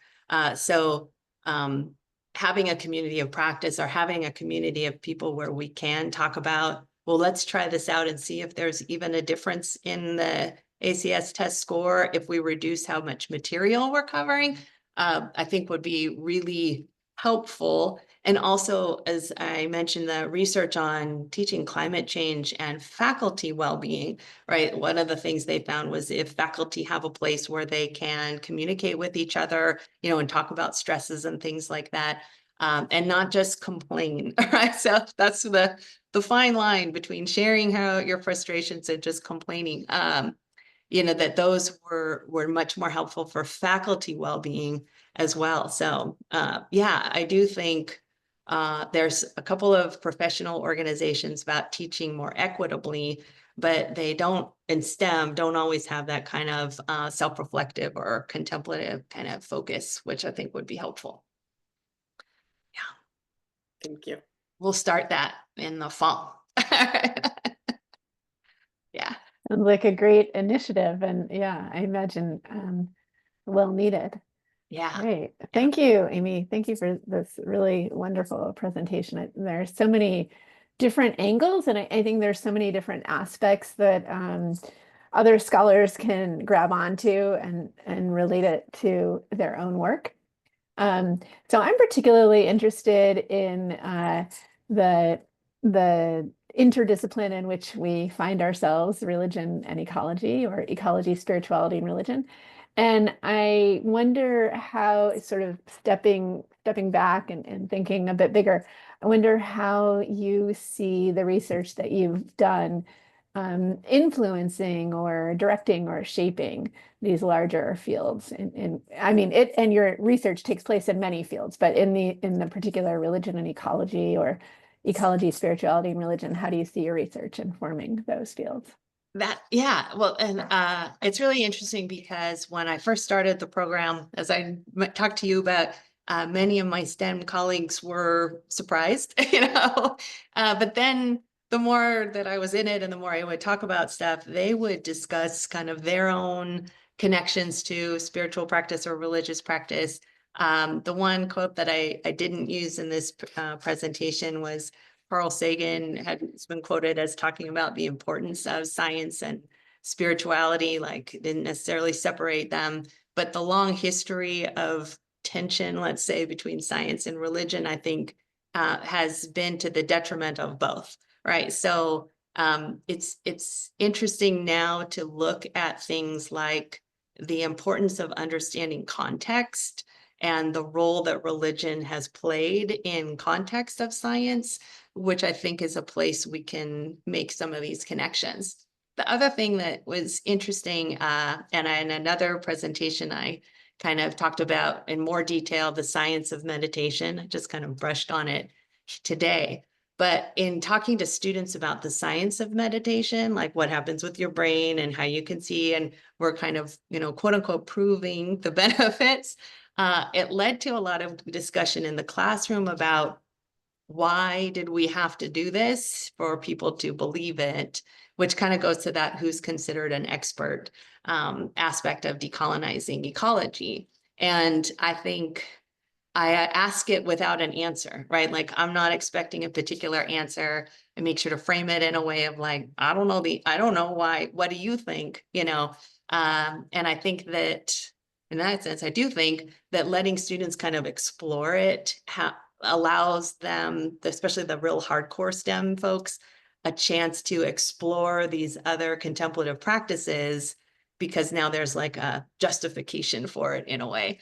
Having a community of practice, or having a community of people where we can talk about, well, let's try this out and see if there's even a difference in the ACS test score if we reduce how much material we're covering, I think would be really helpful. And also, as I mentioned, the research on teaching climate change and faculty well-being, right? One of the things they found was if faculty have a place where they can communicate with each other, and talk about stresses and things like that, and not just complain, right? So that's the fine line between sharing how your frustrations and just complaining. That those were much more helpful for faculty well-being as well. So yeah, I do think there's a couple of professional organizations about teaching more equitably, but they don't, in STEM, don't always have that kind of self-reflective or contemplative kind of focus, which I think would be helpful. Yeah. Thank you. We'll start that in the fall. Yeah. Sounds like a great initiative, and yeah, I imagine well needed. Yeah. Great. Thank you, Amy. Thank you for this really wonderful presentation. There are so many different angles, and I think there's so many different aspects that other scholars can grab onto and relate it to their own work. So I'm particularly interested in the interdiscipline in which we find ourselves, religion and ecology, or ecology, spirituality, and religion. And I wonder how, sort of stepping back and thinking a bit bigger, I wonder how you see the research that you've done influencing or directing or shaping these larger fields. I mean, and your research takes place in many fields, but in the particular religion and ecology, or ecology, spirituality, and religion, how do you see your research informing those fields? Yeah, well, and it's really interesting because when I first started the program, as I talked to you about, many of my STEM colleagues were surprised, but then the more that I was in it and the more I would talk about stuff, they would discuss kind of their own connections to spiritual practice or religious practice. The one quote that I didn't use in this presentation was Carl Sagan has been quoted as talking about the importance of science and spirituality, like didn't necessarily separate them, but the long history of tension, let's say, between science and religion, I think has been to the detriment of both, right? So it's interesting now to look at things like the importance of understanding context and the role that religion has played in context of science, which I think is a place we can make some of these connections. The other thing that was interesting, and in another presentation, I kind of talked about in more detail the science of meditation. I just kind of brushed on it today. But in talking to students about the science of meditation, like what happens with your brain and how you can see, and we're kind of, quote unquote, proving the benefits, it led to a lot of discussion in the classroom about why did we have to do this for people to believe it, which kind of goes to that who's considered an expert aspect of decolonizing ecology. And I think I ask it without an answer, right? Like I'm not expecting a particular answer, and make sure to frame it in a way of like, I don't know why, what do you think? And I think that in that sense, I do think that letting students kind of explore it allows them, especially the real hardcore STEM folks, a chance to explore these other contemplative practices, because now there's like a justification for it in a way.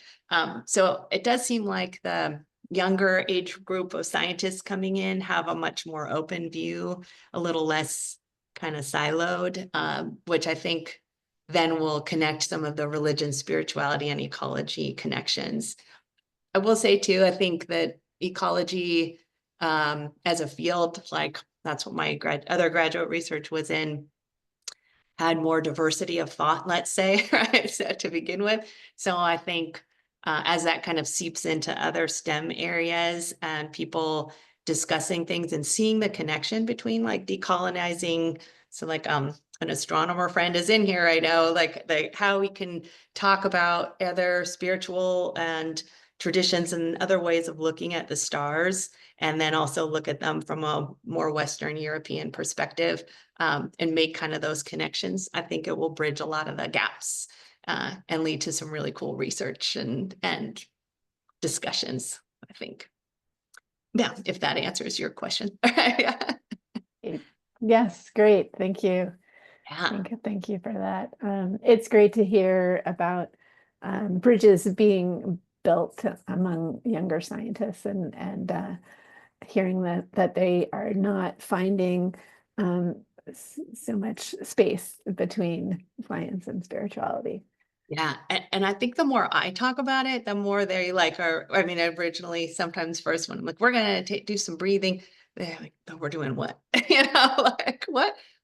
So it does seem like the younger age group of scientists coming in have a much more open view, a little less kind of siloed, which I think then will connect some of the religion, spirituality, and ecology connections. I will say too, I think that ecology as a field, like that's what my other graduate research was in, had more diversity of thought, let's say, right, so, to begin with. So I think as that kind of seeps into other STEM areas and people discussing things and seeing the connection between like decolonizing, so like an astronomer friend is in here, I know, like how we can talk about other spiritual and traditions and other ways of looking at the stars, and then also look at them from a more Western European perspective, and make kind of those connections. I think it will bridge a lot of the gaps and lead to some really cool research and discussions. I think. Yeah, if that answers your question. Yes, great. Thank you. Yeah. Thank you for that. It's great to hear about bridges being built among younger scientists and hearing that they are not finding so much space between science and spirituality. Yeah, and I think the more I talk about it, the more they like are. I mean, originally, sometimes first when I'm like, we're gonna do some breathing, they're like, "Oh, we're doing what?" Like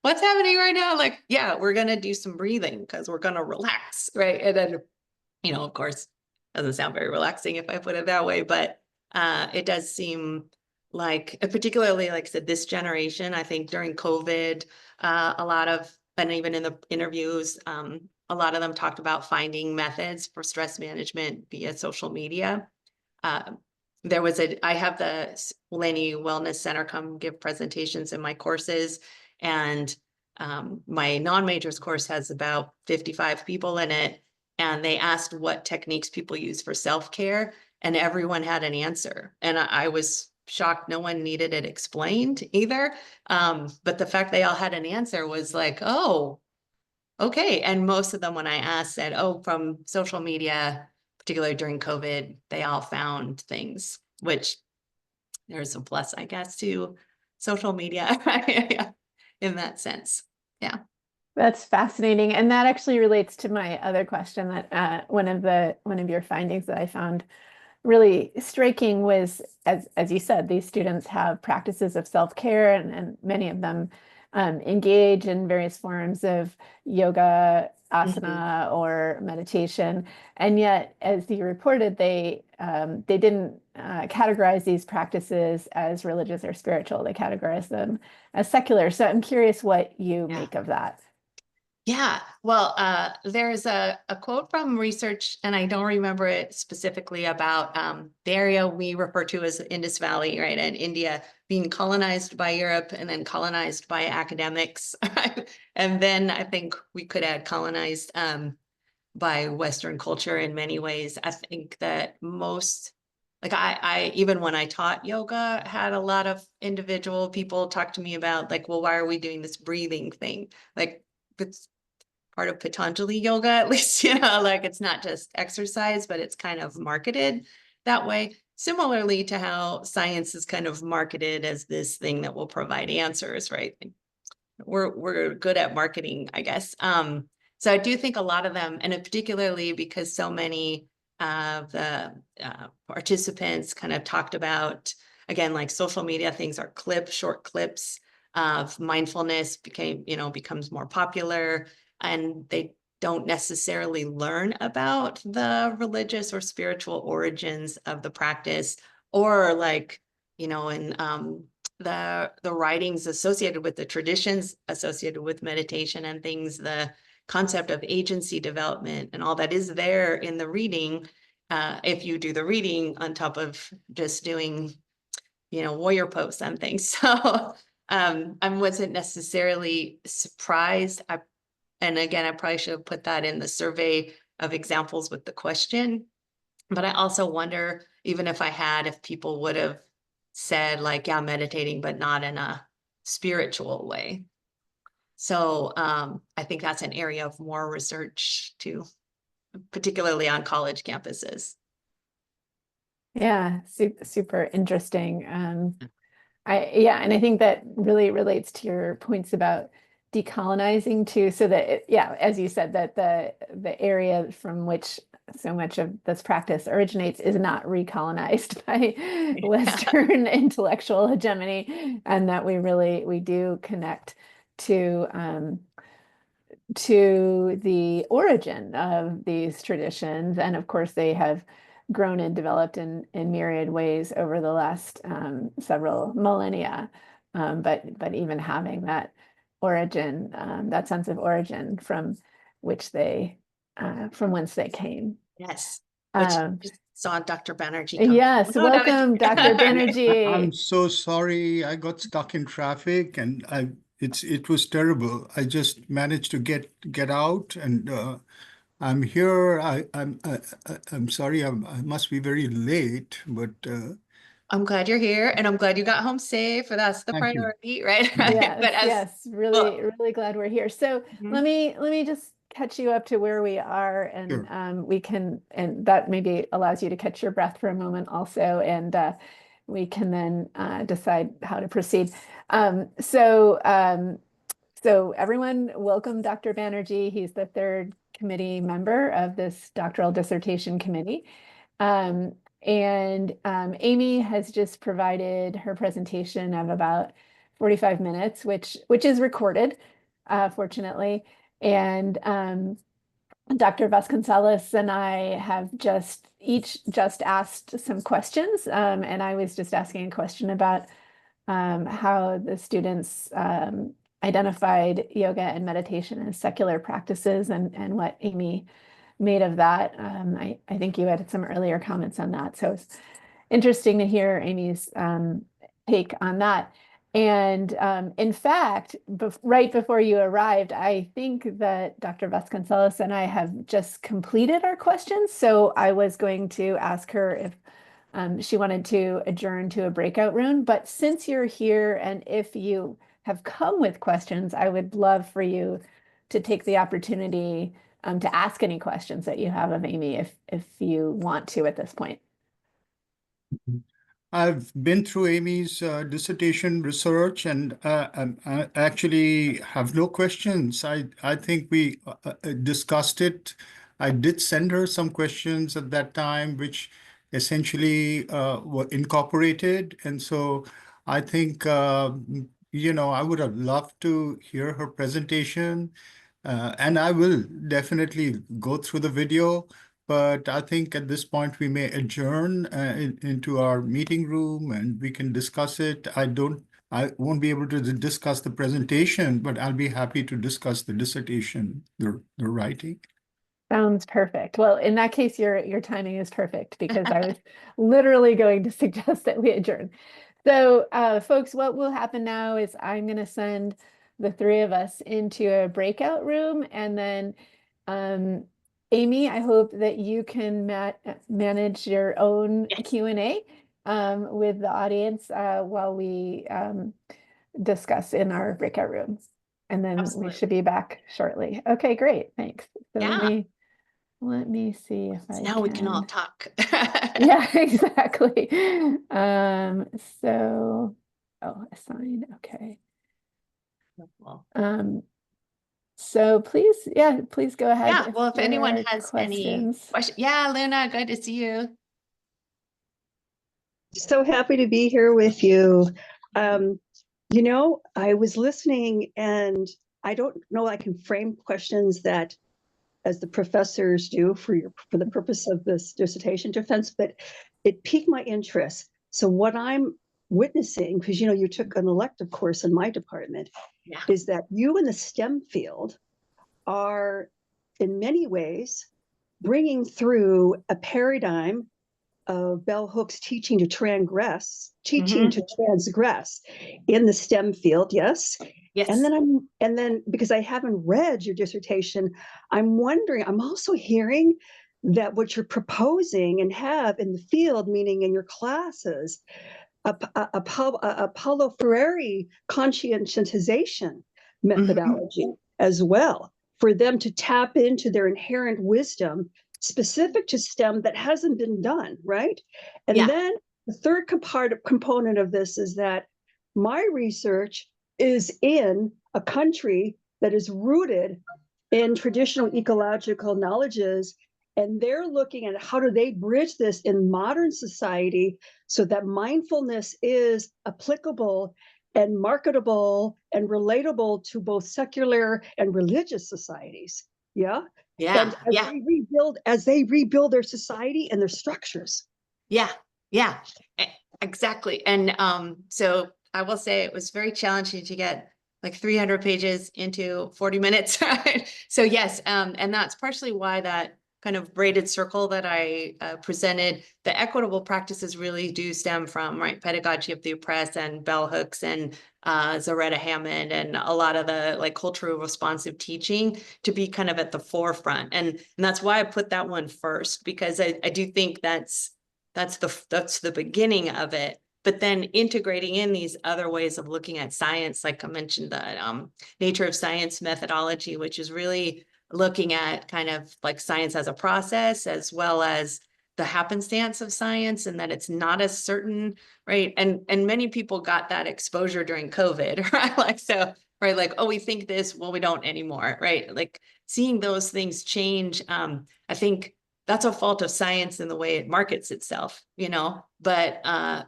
what's happening right now? Like, yeah, we're gonna do some breathing because we're gonna relax, right? And then, of course, doesn't sound very relaxing if I put it that way, but it does seem like, particularly like I said, this generation. I think during COVID, a lot of, and even in the interviews, a lot of them talked about finding methods for stress management via social media. I have the Laney Wellness Center come give presentations in my courses, and my non-majors course has about 55 people in it, and they asked what techniques people use for self-care, and everyone had an answer. And I was shocked no one needed it explained either. But the fact they all had an answer was like, oh, okay. And most of them, when I asked, said, oh, from social media, particularly during COVID, they all found things, which there's a plus, I guess, to social media in that sense. Yeah. That's fascinating. And that actually relates to my other question that one of your findings that I found really striking was, as you said, these students have practices of self-care, and many of them engage in various forms of yoga, asana, or meditation. And yet, as you reported, they didn't categorize these practices as religious or spiritual. They categorized them as secular. So I'm curious what you make of that. Yeah, well, there's a quote from research, and I don't remember it specifically, about the area we refer to as the Indus Valley, right, and India being colonized by Europe and then colonized by academics. And then I think we could add colonized by Western culture in many ways. I think that most, like I even when I taught yoga, had a lot of individual people talk to me about like, well, why are we doing this breathing thing? Like, it's part of Patanjali yoga, at least, like it's not just exercise, but it's kind of marketed that way. Similarly to how science is kind of marketed as this thing that will provide answers, right? We're good at marketing, I guess. So I do think a lot of them, and particularly because so many of the participants kind of talked about, again, like social media things are short clips of mindfulness becomes more popular, and they don't necessarily learn about the religious or spiritual origins of the practice, or like, in the writings associated with the traditions associated with meditation and things, the concept of agency development and all that is there in the reading. If you do the reading on top of just doing, warrior pose and things. So I wasn't necessarily surprised. And again, I probably should have put that in the survey of examples with the question. But I also wonder, even if I had, if people would have said like, yeah, meditating, but not in a spiritual way. So I think that's an area of more research too, particularly on college campuses. Yeah, super interesting. And I think that really relates to your points about decolonizing too. So that, as you said, that the area from which so much of this practice originates is not recolonized by Western intellectual hegemony, and that we do connect to the origin of these traditions. And of course, they have grown and developed in myriad ways over the last several millennia. But even having that origin, that sense of origin from whence they came. Yes. Which just saw Dr. Banerjee come. Yes, welcome, Dr. Banerjee. I'm so sorry. I got stuck in traffic, and it was terrible. I just managed to get out, and I'm here. I'm sorry. I must be very late, but I'm glad you're here, and I'm glad you got home safe. That's the thank you. priority, right? Yes, But yes, really, well, really glad we're here. So mhm. let me just catch you up to where we are, and Sure. we can, and that maybe allows you to catch your breath for a moment also, and we can then decide how to proceed. So everyone, welcome Dr. Banerjee. He's the third committee member of this doctoral dissertation committee. Amy has just provided her presentation of about 45 minutes, which is recorded, fortunately. And Dr. Vasconcelos and I have each asked some questions, and I was just asking a question about how the students identified yoga and meditation as secular practices, and what Amy made of that. I think you had some earlier comments on that. So it's interesting to hear Amy's take on that. And in fact, right before you arrived, I think that Dr. Vasconcelos and I have just completed our questions. So I was going to ask her if she wanted to adjourn to a breakout room. But since you're here and if you have come with questions, I would love for you to take the opportunity to ask any questions that you have of Amy if you want to at this point. I've been through Amy's dissertation research, and I actually have no questions. I think we discussed it. I did send her some questions at that time, which essentially were incorporated. And so I think, I would have loved to hear her presentation. And I will definitely go through the video. But I think at this point we may adjourn into our meeting room and we can discuss it. I won't be able to discuss the presentation, but I'll be happy to discuss the dissertation, the writing. Sounds perfect. Well, in that case, your timing is perfect because I was literally going to suggest that we adjourn. So, folks, what will happen now is I'm going to send the three of us into a breakout room, and then Amy, I hope that you can manage your own Q&A with the audience while we discuss in our breakout rooms. And then Absolutely. we should be back shortly. Okay, great. Thanks. So Yeah. let me see if I Now we can all talk. Yeah, exactly. Assign, okay. Well, So please go ahead. yeah, well, if there anyone are has any questions. questions. Yeah, Luna, good to see you. So happy to be here with you. I was listening and I don't know I can frame questions that as the professors do for the purpose of this dissertation defense, but it piqued my interest. So what I'm witnessing, because you took an elective course in my department, Yeah. is that you in the STEM field are in many ways bringing through a paradigm of bell hooks teaching to transgress in the STEM field, yes. Yes. And then because I haven't read your dissertation, I'm wondering, I'm also hearing that what you're proposing and have in the field, meaning in your classes, a Paulo Freire conscientization methodology as well, for them to tap into their inherent wisdom specific to STEM that hasn't been done, right? And then the third component of this is that my research is in a country that is rooted in traditional ecological knowledges, and they're looking at how do they bridge this in modern society so that mindfulness is applicable and marketable and relatable to both secular and religious societies. Yeah. Yeah. And as they rebuild their society and their structures. Yeah. Yeah. Exactly. And so I will say it was very challenging to get like 300 pages into 40 minutes. Right? So yes, and that's partially why that kind of braided circle that I presented, the equitable practices really do stem from, right, pedagogy of the oppressed and bell hooks and Zaretta Hammond and a lot of the like culturally responsive teaching to be kind of at the forefront. And that's why I put that one first, because I do think that's the beginning of it. But then integrating in these other ways of looking at science, like I mentioned, the nature of science methodology, which is really looking at kind of like science as a process, as well as the happenstance of science, and that it's not as certain, right? And many people got that exposure during COVID, right? Like, so, right, like, oh, we think this, well, we don't anymore, right? Like seeing those things change, I think that's a fault of science in the way it markets itself, you know, but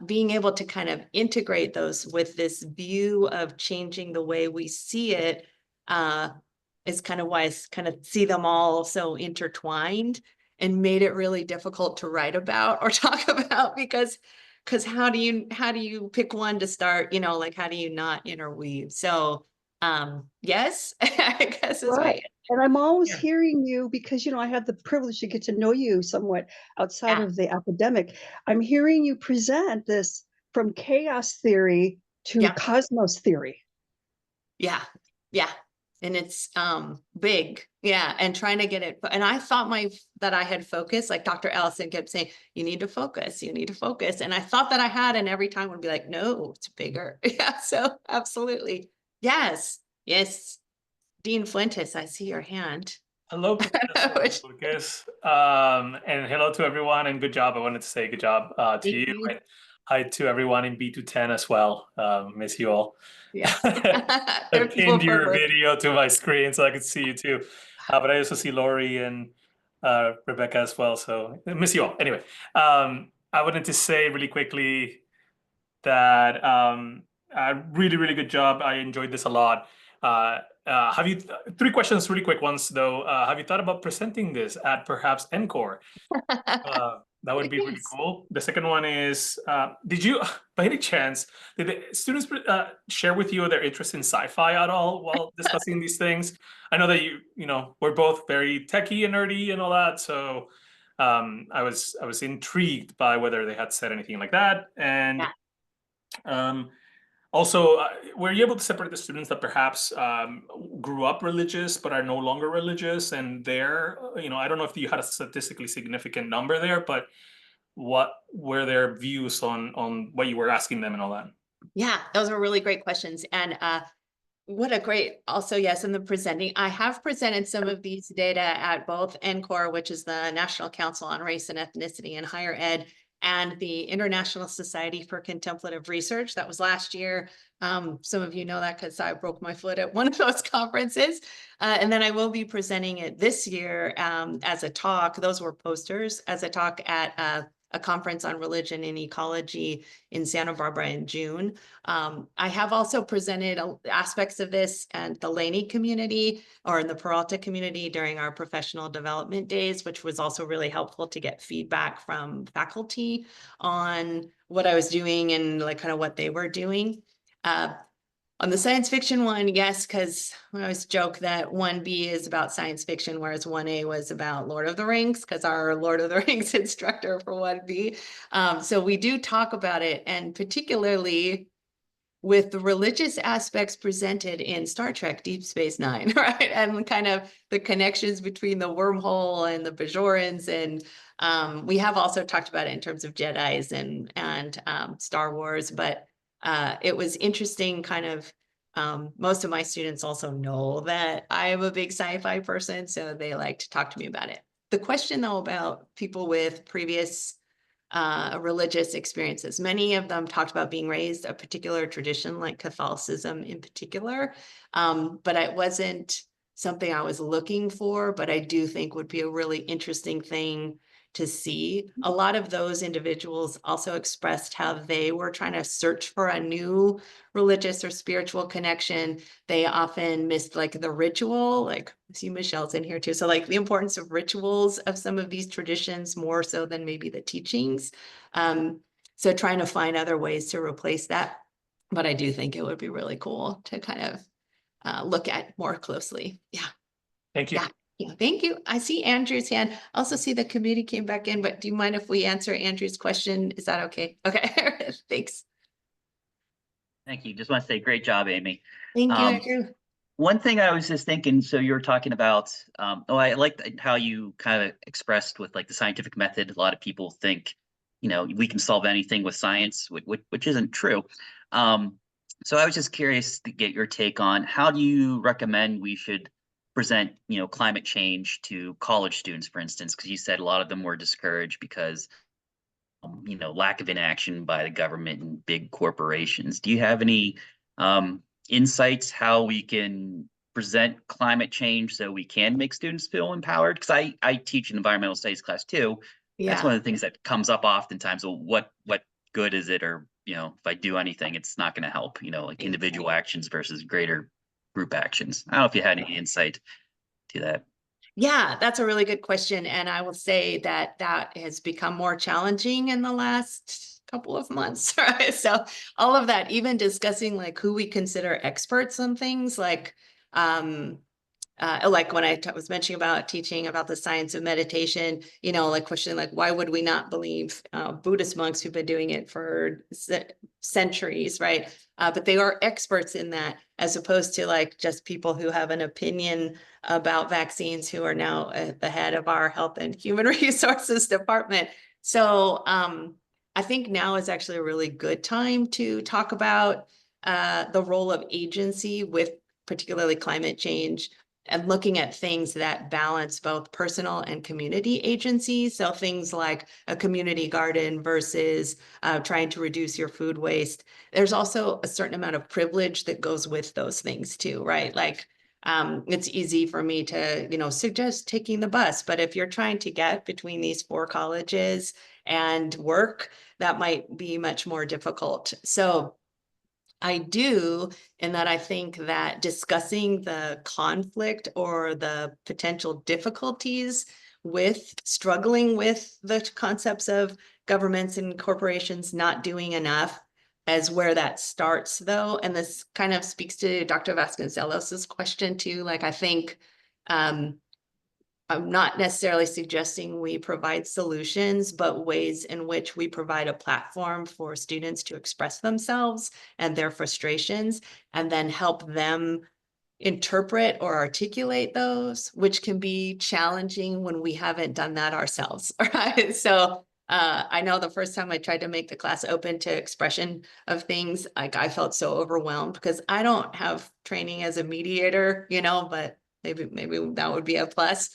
being able to kind of integrate those with this view of changing the way we see it is kind of why I kind of see them all so intertwined, and made it really difficult to write about or talk about, because how do you pick one to start, you know, like how do you not interweave? So yes, I guess is Right. my And I'm always yeah. hearing you because, you know, I had the privilege to get to know you somewhat outside Yeah. of the academic. I'm hearing you present this from chaos theory to Yeah. cosmos theory. Yeah. Yeah. And it's big. Yeah. And trying to get it. And I thought that I had focused, like Dr. Ellison kept saying, you need to focus, you need to focus. And I thought that I had, and every time would be like, no, it's bigger. Yeah. So absolutely. Yes. Yes. Dean Fuentes, I see your hand. Hello, Professor Which- Bohorquez, and hello to everyone, and good job. I wanted to say good job to Thank you. you. And hi to everyone in B210 as well. Miss you all. Yeah. I pinned your video to my screen so I could see you too. But I also see Lori and Rebecca as well. So I miss you all. Anyway, I wanted to say really quickly that really, really good job. I enjoyed this a lot. Have you three questions, really quick ones though? Have you thought about presenting this at perhaps NCORE? That would be really cool. The second one is, did you, by any chance, did the students share with you their interest in sci-fi at all while discussing these things? I know that you know, we're both very techie and nerdy and all that, so I was intrigued by whether they had said anything like that. And also, were you able to separate the students that perhaps grew up religious but are no longer religious? And there, you know, I don't know if you had a statistically significant number there, but what were their views on what you were asking them and all that? Yeah, those are really great questions. And what a great, also, yes, in the presenting, I have presented some of these data at both NCORE, which is the National Council on Race and Ethnicity in Higher Ed, and the International Society for Contemplative Research. That was last year. Some of you know that because I broke my foot at one of those conferences. And then I will be presenting it this year as a talk. Those were posters as a talk at a conference on religion and ecology in Santa Barbara in June. I have also presented aspects of this at the Laney community or in the Peralta community during our professional development days, which was also really helpful to get feedback from faculty on what I was doing and like kind of what they were doing. On the science fiction one, yes, because I always joke that 1B is about science fiction, whereas 1A was about Lord of the Rings, because our Lord of the Rings instructor for 1B. So we do talk about it, and particularly with the religious aspects presented in Star Trek Deep Space Nine, right? And kind of the connections between the wormhole and the Bajorans. And we have also talked about it in terms of Jedis and Star Wars, but it was interesting kind of, most of my students also know that I am a big sci-fi person, so they like to talk to me about it. The question though about people with previous religious experiences, many of them talked about being raised a particular tradition like Catholicism in particular, but it wasn't something I was looking for, but I do think would be a really interesting thing to see. A lot of those individuals also expressed how they were trying to search for a new religious or spiritual connection. They often missed like the ritual, like I see Michelle's in here too. So like the importance of rituals of some of these traditions more so than maybe the teachings. So trying to find other ways to replace that. But I do think it would be really cool to kind of look at more closely. Yeah. Thank you. Yeah. Yeah, thank you. I see Andrew's hand. I also see the committee came back in, but do you mind if we answer Andrew's question? Is that okay? Okay, thanks. Thank you. Just want to say great job, Amy. Thank you, Um, Andrew. One thing I was just thinking, so you were talking about, I liked how you kind of expressed with like the scientific method. A lot of people think, we can solve anything with science, which isn't true. So I was just curious to get your take on how do you recommend we should present, climate change to college students, for instance, because you said a lot of them were discouraged because lack of inaction by the government and big corporations. Do you have any insights how we can present climate change so we can make students feel empowered? Because I teach an environmental studies class too. That's one of the things that comes up oftentimes. Well, what good is it? Or, if I do anything, it's not going to help, like individual actions versus greater group actions. I don't know if you had any insight to that. Yeah, that's a really good question. And I will say that that has become more challenging in the last couple of months, right? So all of that, even discussing like who we consider experts on things like when I was mentioning about teaching about the science of meditation, like questioning like, why would we not believe Buddhist monks who've been doing it for centuries, right? But they are experts in that, as opposed to like just people who have an opinion about vaccines who are now at the head of our health and human resources department. So I think now is actually a really good time to talk about the role of agency with particularly climate change, and looking at things that balance both personal and community agency. So things like a community garden versus trying to reduce your food waste. There's also a certain amount of privilege that goes with those things too, right? Like it's easy for me to, suggest taking the bus, but if you're trying to get between these 4 colleges and work, that might be much more difficult. So I do, in that I think that discussing the conflict or the potential difficulties with struggling with the concepts of governments and corporations not doing enough as where that starts, though. And this kind of speaks to Dr. Vasconcelos's question too. Like, I think I'm not necessarily suggesting we provide solutions, but ways in which we provide a platform for students to express themselves and their frustrations, and then help them interpret or articulate those, which can be challenging when we haven't done that ourselves, right? So I know the first time I tried to make the class open to expression of things, like I felt so overwhelmed because I don't have training as a mediator, but maybe that would be a plus.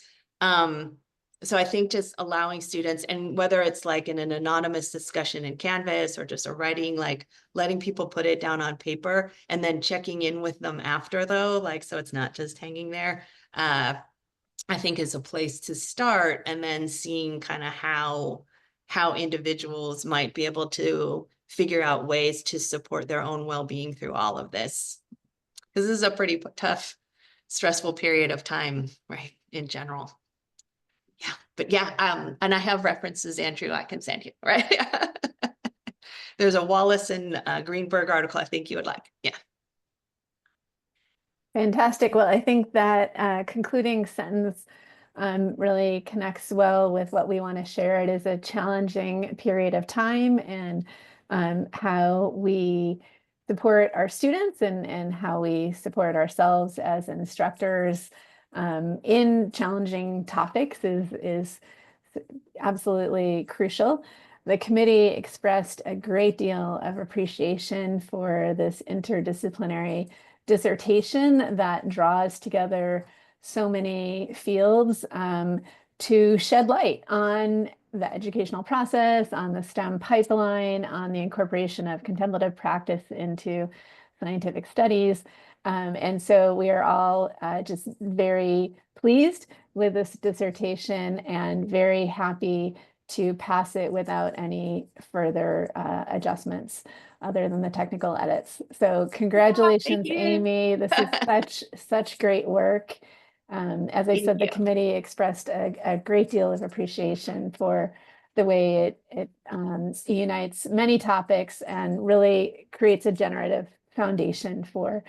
So I think just allowing students, and whether it's like in an anonymous discussion in Canvas or just a writing, like letting people put it down on paper and then checking in with them after, though, like, so it's not just hanging there, I think is a place to start, and then seeing kind of how individuals might be able to figure out ways to support their own well-being through all of this. Because this is a pretty tough, stressful period of time, right, in general. Yeah, but yeah, and I have references, Andrew, I can send you, right? There's a Wallace and Greenberg article I think you would like. Yeah. Fantastic. Well, I think that concluding sentence really connects well with what we want to share. It is a challenging period of time, and how we support our students and how we support ourselves as instructors in challenging topics is absolutely crucial. The committee expressed a great deal of appreciation for this interdisciplinary dissertation that draws together so many fields to shed light on the educational process, on the STEM pipeline, on the incorporation of contemplative practice into scientific studies. And so we are all just very pleased with this dissertation and very happy to pass it without any further adjustments other than the technical edits. So congratulations, Amy. This is such great work. As I said, the committee expressed a great deal of appreciation for the way it unites many topics and really creates a generative foundation for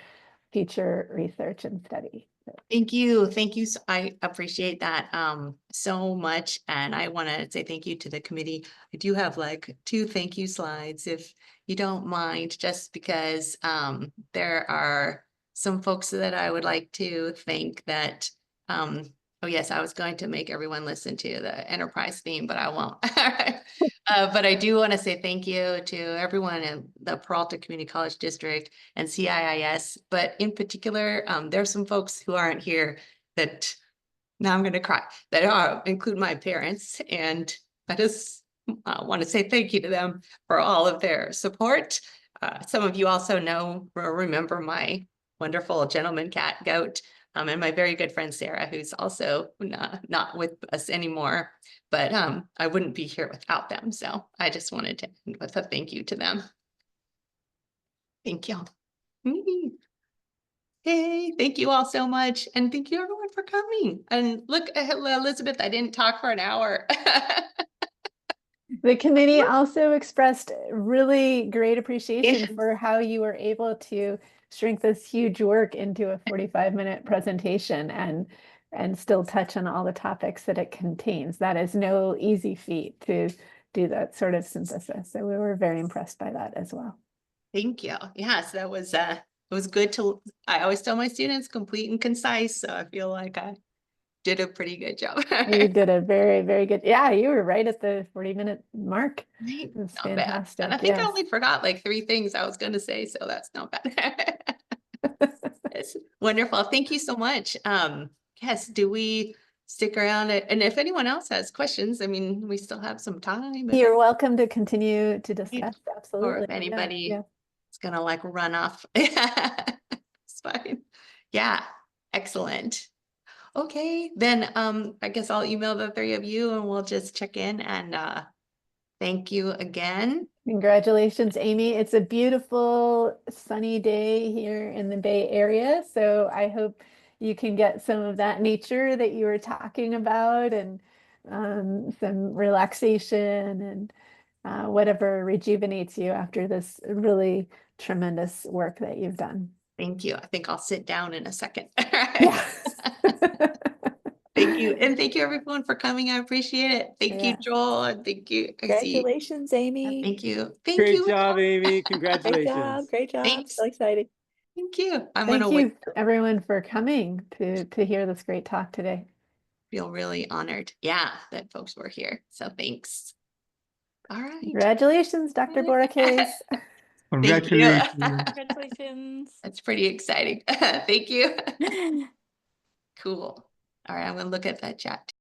future research and study. Thank you. Thank you. I appreciate that so much. And I want to say thank you to the committee. I do have like 2 thank you slides, if you don't mind, just because there are some folks that I would like to thank that oh yes, I was going to make everyone listen to the enterprise theme, but I won't. But I do want to say thank you to everyone in the Peralta Community College District and CIIS, but in particular, there's some folks who aren't here that, now I'm going to cry, that include my parents. And I just want to say thank you to them for all of their support. Some of you also know or remember my wonderful gentleman cat Goat, and my very good friend Sarah, who's also not with us anymore, but I wouldn't be here without them. So I just wanted to end with a thank you to them. Thank you. Hey, thank you all so much. And thank you everyone for coming. And look, Elizabeth, I didn't talk for an hour. The committee also expressed really great appreciation for how you were able to shrink this huge work into a 45-minute presentation and still touch on all the topics that it contains. That is no easy feat to do that sort of synthesis. So we were very impressed by that as well. Thank you. Yes, that was it was good to, I always tell my students, complete and concise. So I feel like I did a pretty good job. You did a very, very good. Yeah, you were right at the 40-minute mark. Right? It was Not fantastic. bad. And I think I yes. only forgot like 3 things I was going to say, so that's not bad. It's wonderful. Thank you so much. Yes, do we stick around? And if anyone else has questions, I mean, we still have some time. You're welcome to continue to discuss. Absolutely. Or if anybody yeah. is gonna like run off. It's fine. Yeah, excellent. Okay, then I guess I'll email the 3 of you and we'll just check in and thank you again. Congratulations, Amy. It's a beautiful sunny day here in the Bay Area. So I hope you can get some of that nature that you were talking about and some relaxation and whatever rejuvenates you after this really tremendous work that you've done. Thank you. I think I'll sit down in a second. Yeah. Thank you. And thank you everyone for coming. I appreciate it. Thank you, Yeah. Joel. And thank you. Congratulations, Amy. Thank you. Thank Great you. job, Amy. Great Congratulations. job. Great job. Thanks. So excited. Thank you. I'm Thank gonna you wait. everyone for coming to hear this great talk today. Feel really honored. Yeah, that folks were here. So thanks. All right. Congratulations, Dr. Bohorquez. Thank you. Congratulations. Congratulations. That's pretty exciting. Thank you. Cool. All right, I'm gonna look at that chat.